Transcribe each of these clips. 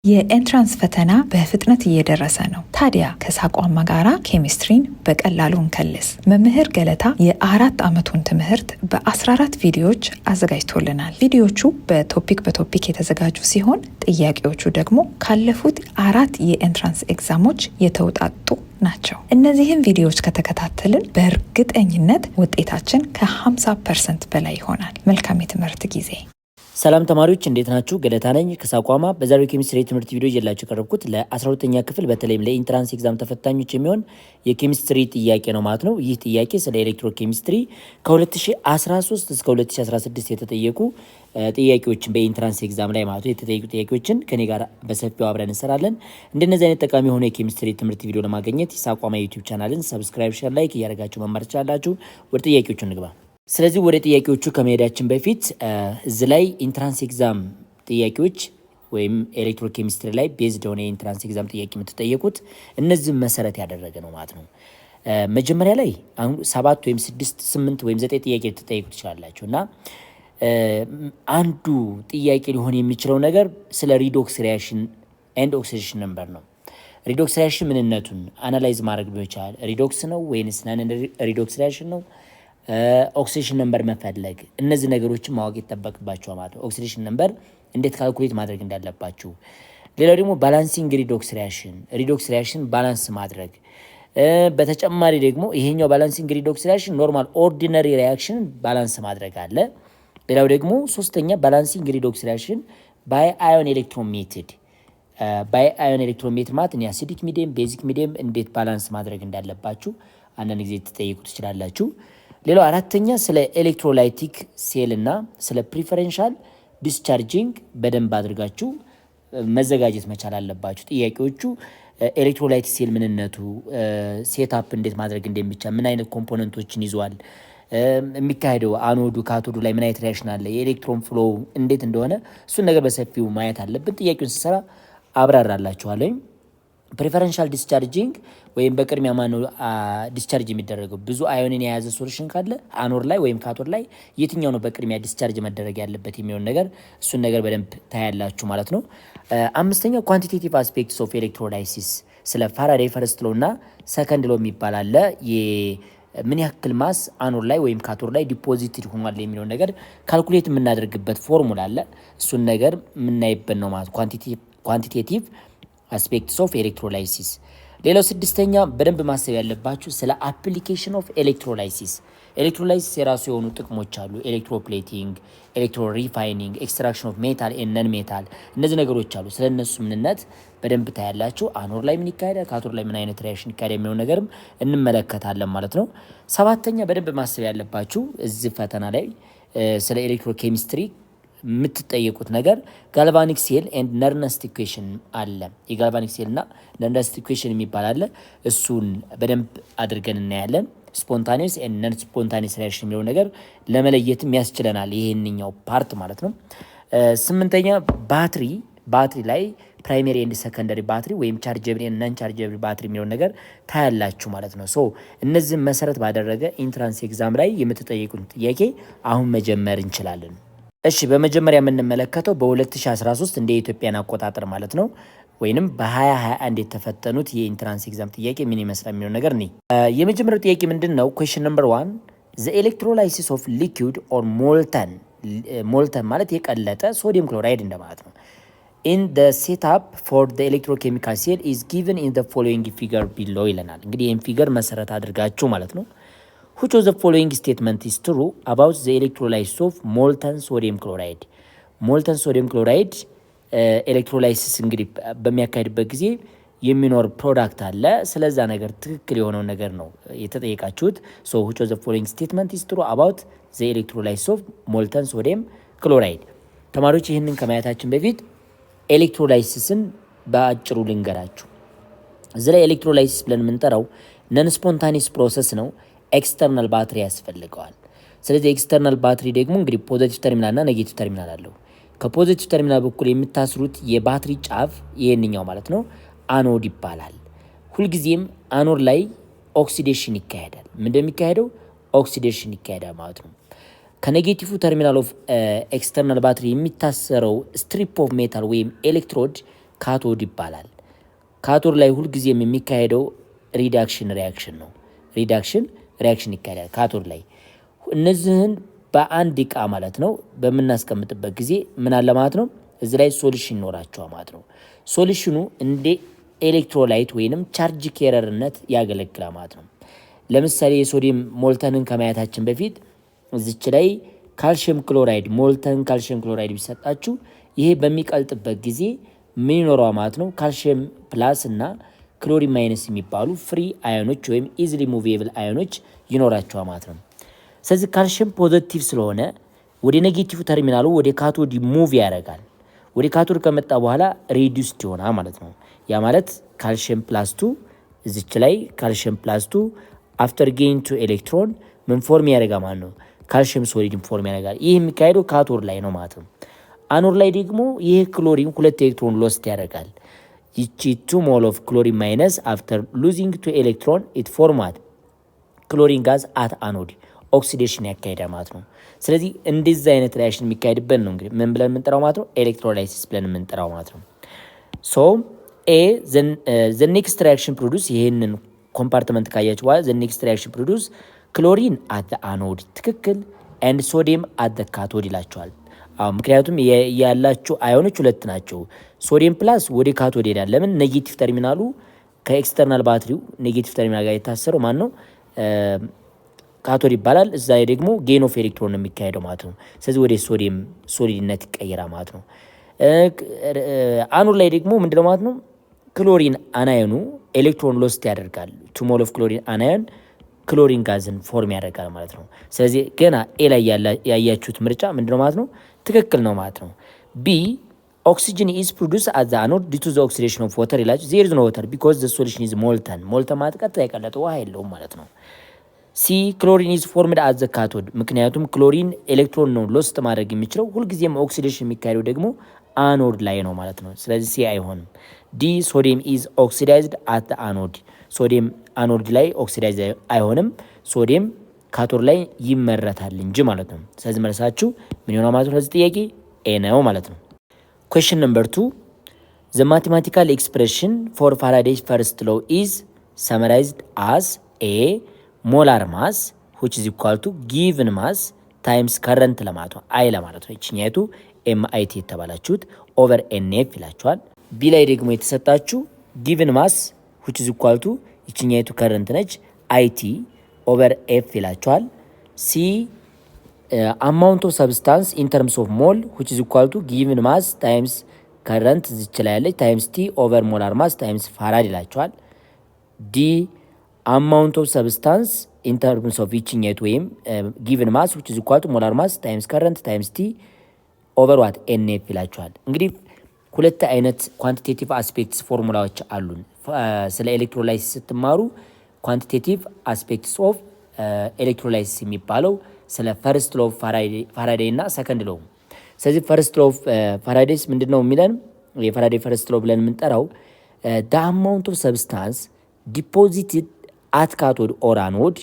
የኤንትራንስ ፈተና በፍጥነት እየደረሰ ነው። ታዲያ ከሳቋማ ጋራ ኬሚስትሪን በቀላሉ እንከልስ። መምህር ገለታ የ4 ዓመቱን ትምህርት በ14 ቪዲዮዎች አዘጋጅቶልናል። ቪዲዮቹ በቶፒክ የተዘጋጁ ሲሆን ጥያቄዎቹ ደግሞ ካለፉት 4 የኤንትራንስ ኤግዛሞች የተውጣጡ ናቸው። እነዚህን ቪዲዮዎች ከተከታተልን በእርግጠኝነት ውጤታችን ከ50% በላይ ይሆናል። መልካም የትምህርት ጊዜ። ሰላም ተማሪዎች እንዴት ናችሁ? ገለታ ነኝ ከሳቋማ። በዛሬው ኬሚስትሪ ትምህርት ቪዲዮ ይዤላችሁ ቀረብኩት ለ12ኛ ክፍል በተለይም ለኢንትራንስ ኤግዛም ተፈታኞች የሚሆን የኬሚስትሪ ጥያቄ ነው ማለት ነው። ይህ ጥያቄ ስለ ኤሌክትሮ ኬሚስትሪ ከ2013 እስከ 2016 የተጠየቁ ጥያቄዎችን በኢንትራንስ ኤግዛም ላይ ማለት ነው የተጠየቁ ጥያቄዎችን ከኔ ጋር በሰፊው አብረን እንሰራለን። እንደነዚህ አይነት ጠቃሚ የሆነ የኬሚስትሪ ትምህርት ቪዲዮ ለማግኘት የሳቋማ ዩቲዩብ ቻናልን ሰብስክራይብ፣ ሼር፣ ላይክ እያደረጋችሁ መማር ትችላላችሁ። ወደ ጥያቄዎቹ እንግባ። ስለዚህ ወደ ጥያቄዎቹ ከመሄዳችን በፊት እዚህ ላይ ኢንትራንስ ኤግዛም ጥያቄዎች ወይም ኤሌክትሮኬሚስትሪ ላይ ቤዝድ ሆነ የኢንትራንስ ኤግዛም ጥያቄ የምትጠየቁት እነዚህ መሰረት ያደረገ ነው ማለት ነው። መጀመሪያ ላይ አሁን 7 ወይም 6 8 ወይም 9 ጥያቄ ልትጠየቁ ትችላላችሁ እና አንዱ ጥያቄ ሊሆን የሚችለው ነገር ስለ ሪዶክስ ሪአክሽን ኤንድ ኦክሲዴሽን ነምበር ነው። ሪዶክስ ሪአክሽን ምንነቱን አናላይዝ ማድረግ ቢቻል ሪዶክስ ነው ወይንስ ናን ሪዶክስ ሪአክሽን ነው፣ ኦክሲዴሽን ነምበር መፈለግ፣ እነዚህ ነገሮችን ማወቅ ይጠበቅባቸው ማለት ነው። ኦክሲዴሽን ነምበር እንዴት ካልኩሌት ማድረግ እንዳለባችሁ። ሌላው ደግሞ ባላንሲንግ ሪዶክስ ሪአክሽን ባላንስ ማድረግ። በተጨማሪ ደግሞ ይሄኛው ባላንሲንግ ሪዶክስ ሪአክሽን ኖርማል ኦርዲነሪ ሪአክሽን ባላንስ ማድረግ አለ። ሌላው ደግሞ ሶስተኛ ባላንሲንግ ሪዶክስ ሪአክሽን ባይ አዮን ኤሌክትሮን ሜትድ። ባይ አዮን ኤሌክትሮን ሜትድ ማለት አሲዲክ ሚዲየም፣ ቤዚክ ሚዲየም እንዴት ባላንስ ማድረግ እንዳለባችሁ አንዳንድ ጊዜ ትጠይቁ ትችላላችሁ። ሌላው አራተኛ ስለ ኤሌክትሮላይቲክ ሴል እና ስለ ፕሪፈረንሻል ዲስቻርጂንግ በደንብ አድርጋችሁ መዘጋጀት መቻል አለባችሁ። ጥያቄዎቹ ኤሌክትሮላይቲክ ሴል ምንነቱ፣ ሴትአፕ እንዴት ማድረግ እንደሚቻል፣ ምን አይነት ኮምፖነንቶችን ይዟል፣ የሚካሄደው አኖዱ ካቶዱ ላይ ምን አይነት ሪአክሽን አለ፣ የኤሌክትሮን ፍሎ እንዴት እንደሆነ እሱን ነገር በሰፊው ማየት አለብን። ጥያቄውን ስሰራ አብራራላችኋለሁ። ፕሪፈረንሻል ዲስቻርጂንግ ወይም በቅድሚያ ማነው ዲስቻርጅ የሚደረገው? ብዙ አዮንን የያዘ ሶሉሽን ካለ አኖር ላይ ወይም ካቶድ ላይ የትኛው ነው በቅድሚያ ዲስቻርጅ መደረግ ያለበት የሚሆን ነገር እሱን ነገር በደንብ ታያላችሁ ማለት ነው። አምስተኛው ኳንቲቴቲቭ አስፔክትስ ኦፍ ኤሌክትሮላይሲስ ስለ ፋራዴይ ፈርስት ሎ እና ሰከንድ ሎ የሚባል አለ። ምን ያክል ማስ አኖር ላይ ወይም ካቶድ ላይ ዲፖዚትድ ሆኗል የሚለውን ነገር ካልኩሌት የምናደርግበት ፎርሙላ አለ። እሱን ነገር የምናይበት ነው ማለት ኳንቲቴቲቭ አስፔክትስ ኦፍ ኤሌክትሮላይሲስ። ሌላው ስድስተኛ በደንብ ማሰብ ያለባችሁ ስለ አፕሊኬሽን ኦፍ ኤሌክትሮላይሲስ የራሱ የሆኑ ጥቅሞች አሉ። ኤሌክትሮፕሌቲንግ፣ ኤሌክትሮ ሪፋይኒንግ፣ ኤክስትራክሽን ኦፍ ሜታል ኤንድ ነን ሜታል፣ እነዚህ ነገሮች አሉ። ስለ እነሱ ምንነት በደንብ ታያላችሁ። አኖር ላይ ምን ይካሄዳል፣ ካቶድ ላይ ምን አይነት ሪአክሽን ይካሄዳል የሚለው ነገርም እንመለከታለን ማለት ነው። ሰባተኛ በደንብ ማሰብ ያለባችሁ እዚህ ፈተና ላይ ስለ ኤሌክትሮኬሚስትሪ የምትጠየቁት ነገር ጋልቫኒክ ሴል ኤንድ ነርነስት ኢኩዌሽን አለ። የጋልቫኒክ ሴል እና ነርነስት ኢኩዌሽን የሚባል አለ። እሱን በደንብ አድርገን እናያለን። ስፖንታኒየስ ኤንድ ነን ስፖንታኒየስ ሪአክሽን የሚለው ነገር ለመለየትም ያስችለናል ይሄንኛው ፓርት ማለት ነው። ስምንተኛ ባትሪ ላይ ፕራይሜሪ ኤንድ ሰከንደሪ ባትሪ ወይም ቻርጀብል ኤንድ ነን ቻርጀብል ባትሪ የሚለው ነገር ታያላችሁ ማለት ነው። ሶ እነዚህን መሰረት ባደረገ ኢንትራንስ ኤግዛም ላይ የምትጠየቁት ጥያቄ አሁን መጀመር እንችላለን። እሺ በመጀመሪያ የምንመለከተው በ2013 እንደ ኢትዮጵያን አቆጣጠር ማለት ነው ወይንም በ2021 የተፈተኑት የኢንትራንስ ኤግዛም ጥያቄ ምን ይመስላል የሚለው ነገር ነው። የመጀመሪያው ጥያቄ ምንድነው? ኩዌስችን ነምበር 1 ዘ ኤሌክትሮላይሲስ ኦፍ ሊኩዊድ ኦር ሞልተን ማለት የቀለጠ ሶዲየም ክሎራይድ እንደማለት ነው ኢን ዘ ሴትአፕ ፎር ዘ ኤሌክትሮኬሚካል ሴል ኢዝ ጊቨን ኢን ዘ ፎሎዊንግ ፊገር ቢሎ ይለናል። እንግዲህ ይህን ፊገር መሰረት አድርጋችሁ ማለት ነው which of the following statement is true about the electrolysis of molten sodium chloride? molten sodium chloride ኤሌክትሮላይሲስ እንግዲህ በሚያካሄድበት ጊዜ የሚኖር ፕሮዳክት አለ። ስለዛ ነገር ትክክል የሆነው ነገር ነው የተጠየቃችሁት። so which of the following statement is true about the electrolysis of molten sodium chloride? ተማሪዎች ይህንን ከማየታችን በፊት ኤሌክትሮላይሲስን በአጭሩ ልንገራችሁ። እዚህ ላይ ኤሌክትሮላይሲስ ብለን የምንጠራው ነን ስፖንታኒየስ ፕሮሰስ ነው። ኤክስተርናል ባትሪ ያስፈልገዋል። ስለዚህ ኤክስተርናል ባትሪ ደግሞ እንግዲህ ፖዚቲቭ ተርሚናል እና ኔጌቲቭ ተርሚናል አለው። ከፖዚቲቭ ተርሚናል በኩል የምታስሩት የባትሪ ጫፍ ይሄንኛው ማለት ነው አኖድ ይባላል። ሁልጊዜም አኖድ ላይ ኦክሲዴሽን ይካሄዳል። ምን እንደሚካሄደው ኦክሲዴሽን ይካሄዳል ማለት ነው። ከኔጌቲቭ ተርሚናል ኦፍ ኤክስተርናል ባትሪ የሚታሰረው ስትሪፕ ኦፍ ሜታል ወይም ኤሌክትሮድ ካቶድ ይባላል። ካቶድ ላይ ሁልጊዜም የሚካሄደው ሪዳክሽን ሪያክሽን ነው። ሪዳክሽን ሪያክሽን ይካሄዳል ካቶድ ላይ። እነዚህን በአንድ እቃ ማለት ነው በምናስቀምጥበት ጊዜ ምን አለ ማለት ነው እዚህ ላይ ሶሉሽን ይኖራቸዋል ማለት ነው። ሶሉሽኑ እንደ ኤሌክትሮላይት ወይንም ቻርጅ ኬረርነት ያገለግላል ማለት ነው። ለምሳሌ የሶዲየም ሞልተንን ከማየታችን በፊት እዚች ላይ ካልሽየም ክሎራይድ ሞልተን ካልሽየም ክሎራይድ ቢሰጣችሁ ይሄ በሚቀልጥበት ጊዜ ምን ይኖረዋል ማለት ነው ካልሽየም ፕላስ እና ክሎሪን ማይነስ የሚባሉ ፍሪ አዮኖች ወይም ኢዚሊ ሙቬብል አዮኖች ይኖራቸዋል ማለት ነው። ስለዚህ ካልሽየም ፖዚቲቭ ስለሆነ ወደ ኔጌቲቭ ተርሚናሉ ወደ ካቶድ ሙቭ ያደርጋል። ወደ ካቶድ ከመጣ በኋላ ሬዲዩስድ ይሆናል ማለት ነው። ያ ማለት ካልሽየም ፕላስ 2 እዚች ላይ ካልሽየም ፕላስ 2 አፍተር ጌይን ቱ ኤሌክትሮን ምን ፎርም ያደርጋል ማለት ነው ካልሽየም ሶሊድን ፎርም ያደርጋል። ይህ የሚካሄደው ካቶድ ላይ ነው ማለት ነው። አኖድ ላይ ደግሞ ይህ ክሎሪን 2 ኤሌክትሮን ሎስት ያደርጋል። ይቺ 2 ሞል ኦፍ ክሎሪን ማይነስ አፍተር ሉዚንግ 2 ኤሌክትሮን ኢት ፎርማት ክሎሪን ጋዝ አት አኖድ ኦክሲዴሽን ያካሄዳል ማለት ነው። ስለዚህ እንደዚህ አይነት ሪያክሽን የሚካሄድበት ነው እንግዲህ ምን ብለን የምንጠራው ማለት ነው ኤሌክትሮላይሲስ ብለን የምንጠራው ማለት ነው። ሶ ኤ ዘ ኔክስት ሪያክሽን ፕሮዱስ ይሄንን ኮምፓርትመንት ካያችሁ በኋላ ዘ ኔክስት ሪያክሽን ፕሮዱስ ክሎሪን አት አኖድ ትክክል ኤንድ ሶዲየም አት ካቶድ ይላቸዋል። ምክንያቱም ያላቸው አዮኖች ሁለት ናቸው። ሶዲየም ፕላስ ወደ ካቶድ ይሄዳል። ለምን ኔጌቲቭ ተርሚናሉ ከኤክስተርናል ባትሪው ኔጌቲቭ ተርሚናል ጋር የታሰረው ማን ነው ካቶድ ይባላል። እዛ ደግሞ ጌን ኦፍ ኤሌክትሮን ነው የሚካሄደው ማለት ነው። ስለዚህ ወደ ሶዲየም ሶሊድነት ይቀየራል ማለት ነው። አኖድ ላይ ደግሞ ምንድነው ማለት ነው ክሎሪን አናዮኑ ኤሌክትሮን ሎስት ያደርጋል። 2 ሞል ኦፍ ክሎሪን አናዮን ክሎሪን ጋዝን ፎርም ያደርጋል ማለት ነው። ስለዚህ ገና ኤ ላይ ያያችሁት ምርጫ ምንድነው ማለት ነው ትክክል ነው ማለት ነው። ቢ ኦክሲጅን ኢዝ ፕሮዱስ አት ዘ አኖድ ዲው ቱ ዘ ኦክሲዴሽን ኦፍ ዋተር ይላችሁ። ዜር ኢዝ ኖ ዋተር ቢኮዝ ዘ ሶሉሽን ኢዝ ሞልተን። ሞልተን ማለት ቀጥታ የቀለጠ ውሃ የለውም ማለት ነው። ሲ ክሎሪን ኢዝ ፎርምድ አት ዘ ካቶድ ምክንያቱም ክሎሪን ኤሌክትሮን ነው ሎስት ማድረግ የሚችለው። ሁልጊዜም ኦክሲዴሽን የሚካሄደው ደግሞ አኖድ ላይ ነው ማለት ነው። ስለዚህ ሲ አይሆንም። ዲ ሶዲየም ኢዝ ኦክሲዳይዝድ አት አኖድ ሶዲየም አኖድ ላይ ኦክሲዳይዝ አይሆንም። ሶዲየም ካቶድ ላይ ይመረታል እንጂ ማለት ነው። ስለዚህ መልሳችሁ ምን ይሆናል ማለት ነው ለዚህ ጥያቄ ኤ ነው ማለት ነው። ኩዌስችን ነምበር 2 ዘ ማቴማቲካል ኤክስፕሬሽን ፎር ፋራዴይስ ፈርስት ሎው ኢዝ ሰመራይዝድ አስ ኤ ሞላር ማስ which is equal to given mass times current ለማለት ነው አይ ለማለት ነው። እቺኛቱ ኤምአይቲ የተባላችሁት ኦቨር ኤንኤፍ ይላችኋል። ቢ ላይ ደግሞ የተሰጣችሁ given mass which is equal to እቺኛቱ ከረንት ነች አይቲ ኦቨር ኤፍ ይላችኋል። ሲ amount of substance in terms of mole which is equal to given mass times current እዚች ላይ ያለች times t over molar mass times farad ይላችኋል። ዲ amount of substance in terms of እቺኛቱ ወይም given mass which is equal to molar mass times current times t over what nf ይላችኋል። እንግዲህ ሁለት አይነት ኳንቲቴቲቭ አስፔክትስ ፎርሙላዎች አሉን። ስለ ኤሌክትሮላይሲስ ስትማሩ ኳንቲቴቲቭ አስፔክትስ ኦፍ ኤሌክትሮላይሲስ የሚባለው ስለ ፈርስት ሎው ፋራዴይ እና ሰከንድ ሎው። ስለዚህ ፈርስት ሎው ፋራዴይስ ምንድነው የሚለን የፋራዴይ ፈርስት ሎው ብለን የምንጠራው the amount of substance deposited at cathode or anode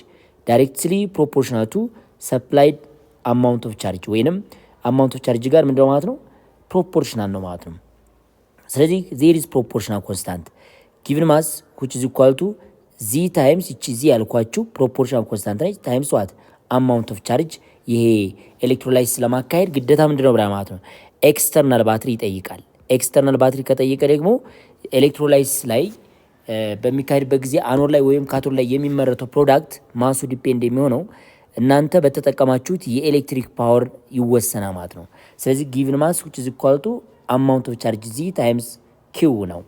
directly proportional to supplied amount of charge ወይንም amount of charge ጋር ምንድነው ማለት ነው ፕሮፖርሽናል ነው ማለት ነው። ስለዚህ there is proportional constant given mass which is equal to z times እቺ z ያልኳችሁ proportional constant ነች times what amount of charge። ይሄ ኤሌክትሮላይሲስ ለማካሄድ ግዴታ ምንድነው ብላ ማለት ነው ኤክስተርናል ባትሪ ይጠይቃል። ኤክስተርናል ባትሪ ከጠየቀ ደግሞ ኤሌክትሮላይሲስ ላይ በሚካሄድበት ጊዜ አኖድ ላይ ወይም ካቶድ ላይ የሚመረተው ፕሮዳክት ማሱ ዲፔንድ የሚሆነው እናንተ በተጠቀማችሁት የኤሌክትሪክ ፓወር ይወሰናል ማለት ነው። ስለዚህ given mass which is equal to amount of charge z times q ነው።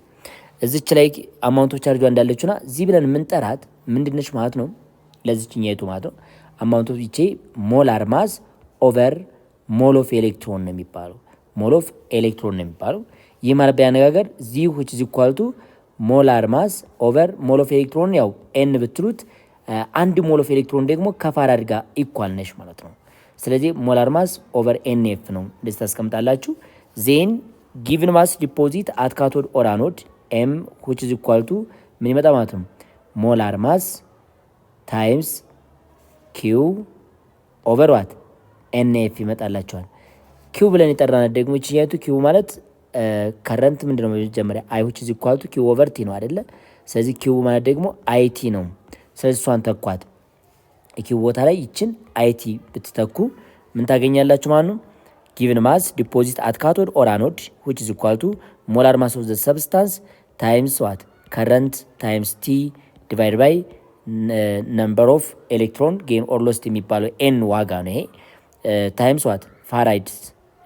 እዚች ላይ amount of charge እንዳለችውና z ብለን የምንጠራት ምንድነች ማለት ነው ለዚህኛይቱ ማለት ነው amount of እቺ ሞላር ማስ ኦቨር ሞል ኦፍ ኤሌክትሮን ነው የሚባለው ሞል ኦፍ ኤሌክትሮን ነው የሚባለው። ይህ ማለት በአነጋገር z which is equal to ሞላር ማስ ኦቨር ሞል ኦፍ ኤሌክትሮን ያው n ብትሉት አንድ ሞል ኦፍ ኤሌክትሮን ደግሞ ከፋራድ ጋር ኢኳል ነሽ ማለት ነው። ስለዚህ ሞላር ማስ ኦቨር nf ነው እንደዚህ ታስቀምጣላችሁ። ዜን given mass deposit at cathode or anode m which is equal to ምን ይመጣ ማለት ነው ሞላር ማስ ታይምስ q ኦቨር what nf ይመጣላችኋል። q ብለን የጠራናት ደግሞ እቺኛቱ q ማለት ከረንት ምንድነው መጀመሪያ I which is equal to Q over T ነው አይደለ? ስለዚህ Q ማለት ደግሞ IT ነው። ስለዚህ እሷን ተኳት። Q ቦታ ላይ ይችን IT ብትተኩ ምን ታገኛላችሁ ማለት ነው? given mass deposit at cathode or anode which is equal to molar mass of the substance times what? current times T divided by number of electron gain or lost የሚባለው n ዋጋ ነው ይሄ times what? ፋራድስ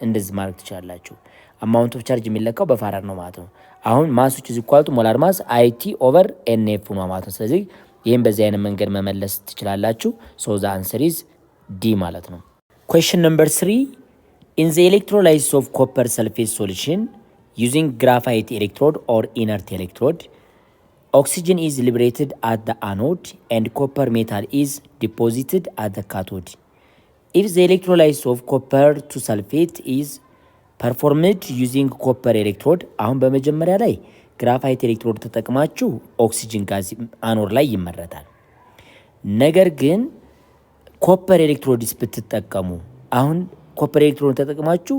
እንደዚህ ማለት ትችላላችሁ። አማውንት ኦፍ ቻርጅ የሚለካው በፋራድ ነው ማለት ነው። አሁን ማስ which is equal to molar mass IT over NF ነው ማለት ነው። ስለዚህ ይሄን በዚህ አይነት መንገድ መመለስ ትችላላችሁ። so the answer is D ማለት ነው። question number 3 in the electrolysis of copper sulfate solution using graphite electrode or inert electrode oxygen is liberated at the anode and copper metal is deposited at the cathode. If the electrolysis of copper to sulfate is performed using copper electrode አሁን በመጀመሪያ ላይ ግራፋይት ኤሌክትሮድ ተጠቅማችሁ ኦክሲጅን ጋዝ አኖድ ላይ ይመረታል። ነገር ግን ኮፐር ኤሌክትሮድስ ብትጠቀሙ አሁን ኮፐር ኤሌክትሮድ ተጠቅማችሁ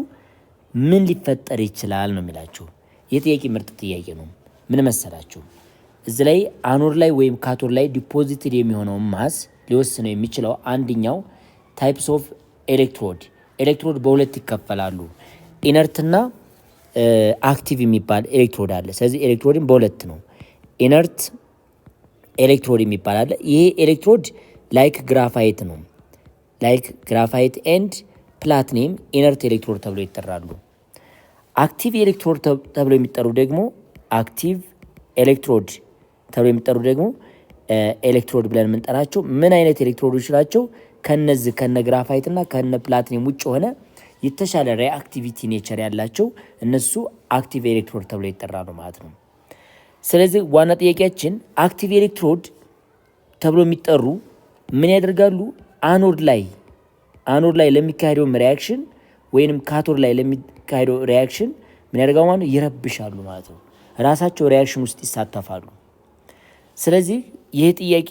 ምን ሊፈጠር ይችላል ነው የሚላችሁ። የጥያቄ ምርጥ ጥያቄ ነው። ምን መሰላችሁ? እዚህ ላይ አኖድ ላይ ወይም ካቶድ ላይ ዲፖዚትድ የሚሆነው ማስ ሊወስነው የሚችለው አንደኛው ታይፕስ ኦፍ ኤሌክትሮድ በሁለት ይከፈላሉ። ኢነርትና አክቲቭ የሚባል ኤሌክትሮድ አለ። ስለዚህ ኤሌክትሮድን በሁለት ነው። ኢነርት ኤሌክትሮድ የሚባል አለ። ይሄ ኤሌክትሮድ ላይክ ግራፋይት ነው። ላይክ ግራፋይት ኤንድ ፕላቲኒየም ኢነርት ኤሌክትሮድ ተብሎ ይጠራሉ። አክቲቭ ኤሌክትሮድ ተብሎ የሚጠሩ ደግሞ ኤሌክትሮድ ብለን የምንጠራቸው ምን አይነት ኤሌክትሮዶች ናቸው? ከነዚህ ከነ ግራፋይት እና ከነ ፕላቲኒየም ውጭ ሆነ የተሻለ ሪአክቲቪቲ ኔቸር ያላቸው እነሱ አክቲቭ ኤሌክትሮድ ተብሎ ይጠራሉ ማለት ነው። ስለዚህ ዋና ጥያቄያችን አክቲቭ ኤሌክትሮድ ተብሎ የሚጠሩ ምን ያደርጋሉ? አኖድ ላይ ለሚካሄደው ሪአክሽን ወይንም ካቶድ ላይ ለሚካሄደው ሪአክሽን ምን ያደርጋሉ ማለት ነው? ይረብሻሉ ማለት ነው። ራሳቸው ሪአክሽን ውስጥ ይሳተፋሉ። ስለዚህ ይህ ጥያቄ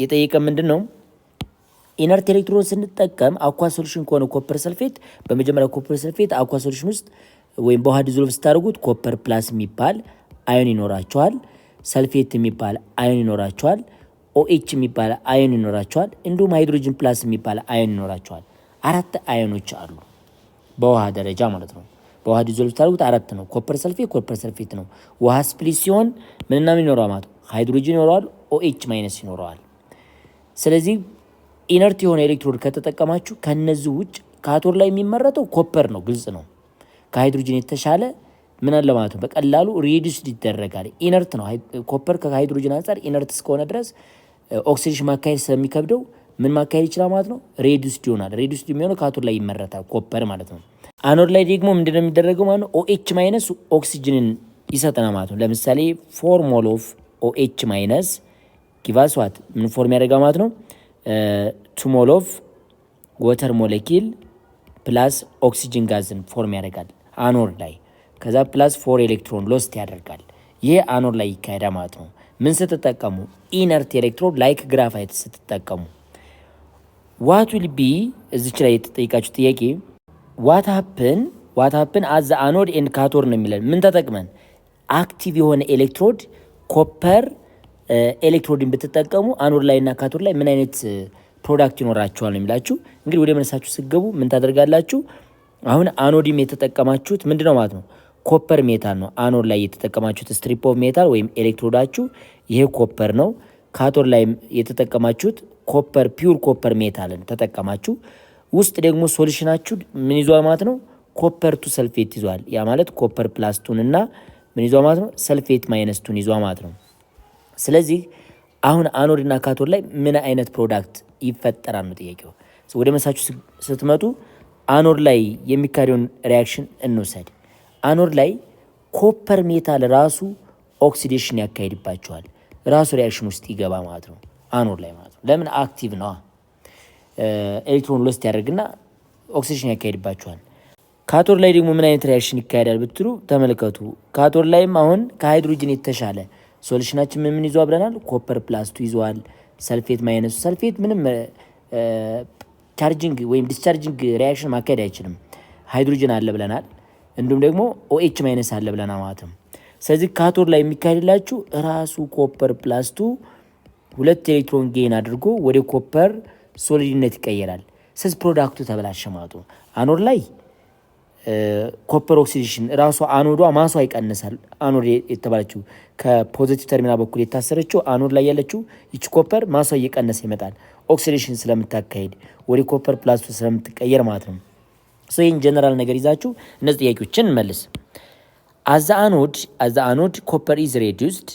የጠየቀ ምንድነው? ኢነርት ኤሌክትሮድ ስንጠቀም አኳ ሶሉሽን ከሆነ ኮፐር ሰልፌት በመጀመሪያ ኮፐር ሰልፌት አኳ ሶሉሽን ውስጥ ወይም በውሃ ዲዞልቭ ስታደርጉት ኮፐር ፕላስ የሚባል አዮን ይኖራቸዋል፣ ሰልፌት የሚባል አዮን ይኖራቸዋል፣ ኦኤች የሚባል አዮን ይኖራቸዋል፣ እንዲሁም ሃይድሮጅን ፕላስ የሚባል አዮን ይኖራቸዋል። 4 አዮኖች አሉ በውሃ ደረጃ ማለት ነው። በውሃ ዲዞልቭ ስታደርጉት 4 ነው። ኮፐር ሰልፌት ነው። ውሃ ስፕሊት ሲሆን ምንና ምን ይኖረዋል ማለት ነው? ሃይድሮጅን ይኖረዋል፣ ኦኤች ማይነስ ይኖረዋል። ስለዚህ ኢነርት የሆነ ኤሌክትሮድ ከተጠቀማችሁ ከነዚህ ውጭ ካቶድ ላይ የሚመረተው ኮፐር ነው፣ ግልጽ ነው። ከሃይድሮጅን የተሻለ ምን አለ ማለት ነው? በቀላሉ ሪዲዩስድ ይደረጋል። ኢነርት ነው ኮፐር ከሃይድሮጅን አንጻር ኢነርት እስከሆነ ድረስ ኦክሲዴሽን ማካሄድ ስለሚከብደው ምን ማካሄድ ይችላል ማለት ነው? ሪዲዩስድ ይሆናል። ሪዲዩስድ የሚሆነው ካቶድ ላይ ይመረታል ኮፐር ማለት ነው። አኖድ ላይ ደግሞ ምንድነው የሚደረገው ማለት ነው? ኦኤች ማይነስ ኦክሲጅንን ይሰጠናል ማለት ነው። ለምሳሌ 4 ሞል ኦፍ ኦኤች ማይነስ ጊቫስ ዋት ምን ፎርም ያደርጋል ማለት ነው? 2 ሞል ኦፍ ወተር ሞለኪል ፕላስ ኦክሲጅን ጋዝን ፎርም ያደርጋል አኖድ ላይ። ከዛ ፕላስ 4 ኤሌክትሮን ሎስት ያደርጋል። ይሄ አኖድ ላይ ይካሄዳል ማለት ነው። ምን ስትጠቀሙ? ኢነርት ኤሌክትሮድ ላይክ ግራፋይት ስትጠቀሙ። ዋት ዊል ቢ እዚች ላይ የተጠይቃችሁ ጥያቄ ዋት ሀፕን አዘ አኖድ ኤንድ ካቶድ ነው የሚለን። ምን ተጠቅመን? አክቲቭ የሆነ ኤሌክትሮድ ኮፐር ኤሌክትሮድን ብትጠቀሙ አኖድ ላይ እና ካቶድ ላይ ምን አይነት ፕሮዳክት ይኖራቸዋል ነው የሚላችሁ። እንግዲህ ወደ መልሳችሁ ስገቡ ምን ታደርጋላችሁ? አሁን አኖድም የተጠቀማችሁት ምንድነው ማለት ነው? ኮፐር ሜታል ነው። አኖድ ላይ የተጠቀማችሁት ስትሪፕ ኦፍ ሜታል ወይም ኤሌክትሮዳችሁ ይሄ ኮፐር ነው። ካቶድ ላይ የተጠቀማችሁት ኮፐር ፒውር ኮፐር ሜታልን ተጠቀማችሁ። ውስጥ ደግሞ ሶሉሽናችሁ ምን ይዟል ማለት ነው? ኮፐር ቱ ሰልፌት ይዟል። ያ ማለት ኮፐር ፕላስ ቱን እና ምን ይዟል ማለት ነው? ሰልፌት ማይነስ ቱን ይዟል ማለት ነው። ስለዚህ አሁን አኖድ እና ካቶድ ላይ ምን አይነት ፕሮዳክት ይፈጠራል ነው ጥያቄው። ወደ መሳችሁ ስትመጡ አኖድ ላይ የሚካሄደውን ሪያክሽን እንውሰድ። አኖድ ላይ ኮፐር ሜታል ራሱ ኦክሲዴሽን ያካሄድባቸዋል። ራሱ ሪያክሽን ውስጥ ይገባ ማለት ነው አኖድ ላይ ማለት ነው። ለምን? አክቲቭ ነው። ኤሌክትሮን ሎስት ያደርግና ኦክሲዴሽን ያካሄድባቸዋል። ካቶድ ላይ ደግሞ ምን አይነት ሪያክሽን ይካሄዳል ብትሉ ተመልከቱ። ካቶድ ላይም አሁን ከሃይድሮጅን የተሻለ ሶሉሽናችን ምን ይዟል ብለናል? ኮፐር ፕላስ 2 ይዟል። ሰልፌት ማይነሱ ሰልፌት ምንም ቻርጂንግ ወይም ዲስቻርጂንግ ሪያክሽን ማካሄድ አይችልም። ሃይድሮጅን አለ ብለናል። እንዲሁም ደግሞ OH ማይነስ አለ ብለና ማለት ነው። ስለዚህ ካቶድ ላይ የሚካሄድላችሁ ራሱ ኮፐር ፕላስ 2 ሁለት ኤሌክትሮን ጌን አድርጎ ወደ ኮፐር ሶሊድነት ይቀየራል። ስለዚህ ፕሮዳክቱ ተበላሸ ማለት ነው። አኖድ ላይ ኮፐር ኦክሲዴሽን ራሱ አኖዷ ማሷ ይቀንሳል። አኖድ የተባለችው ከፖዚቲቭ ተርሚናል በኩል የታሰረችው አኖድ ላይ ያለችው ይች ኮፐር ማሷ እየቀነሰ ይመጣል። ኦክሲዴሽን ስለምታካሄድ ወደ ኮፐር ፕላስ 2 ስለምትቀየር ማለት ነው። ይህን ጀነራል ነገር ይዛችሁ እነዚህ ጥያቄዎችን እንመልስ። አዛ አኖድ ኮፐር ኢዝ ሬዲዩስድ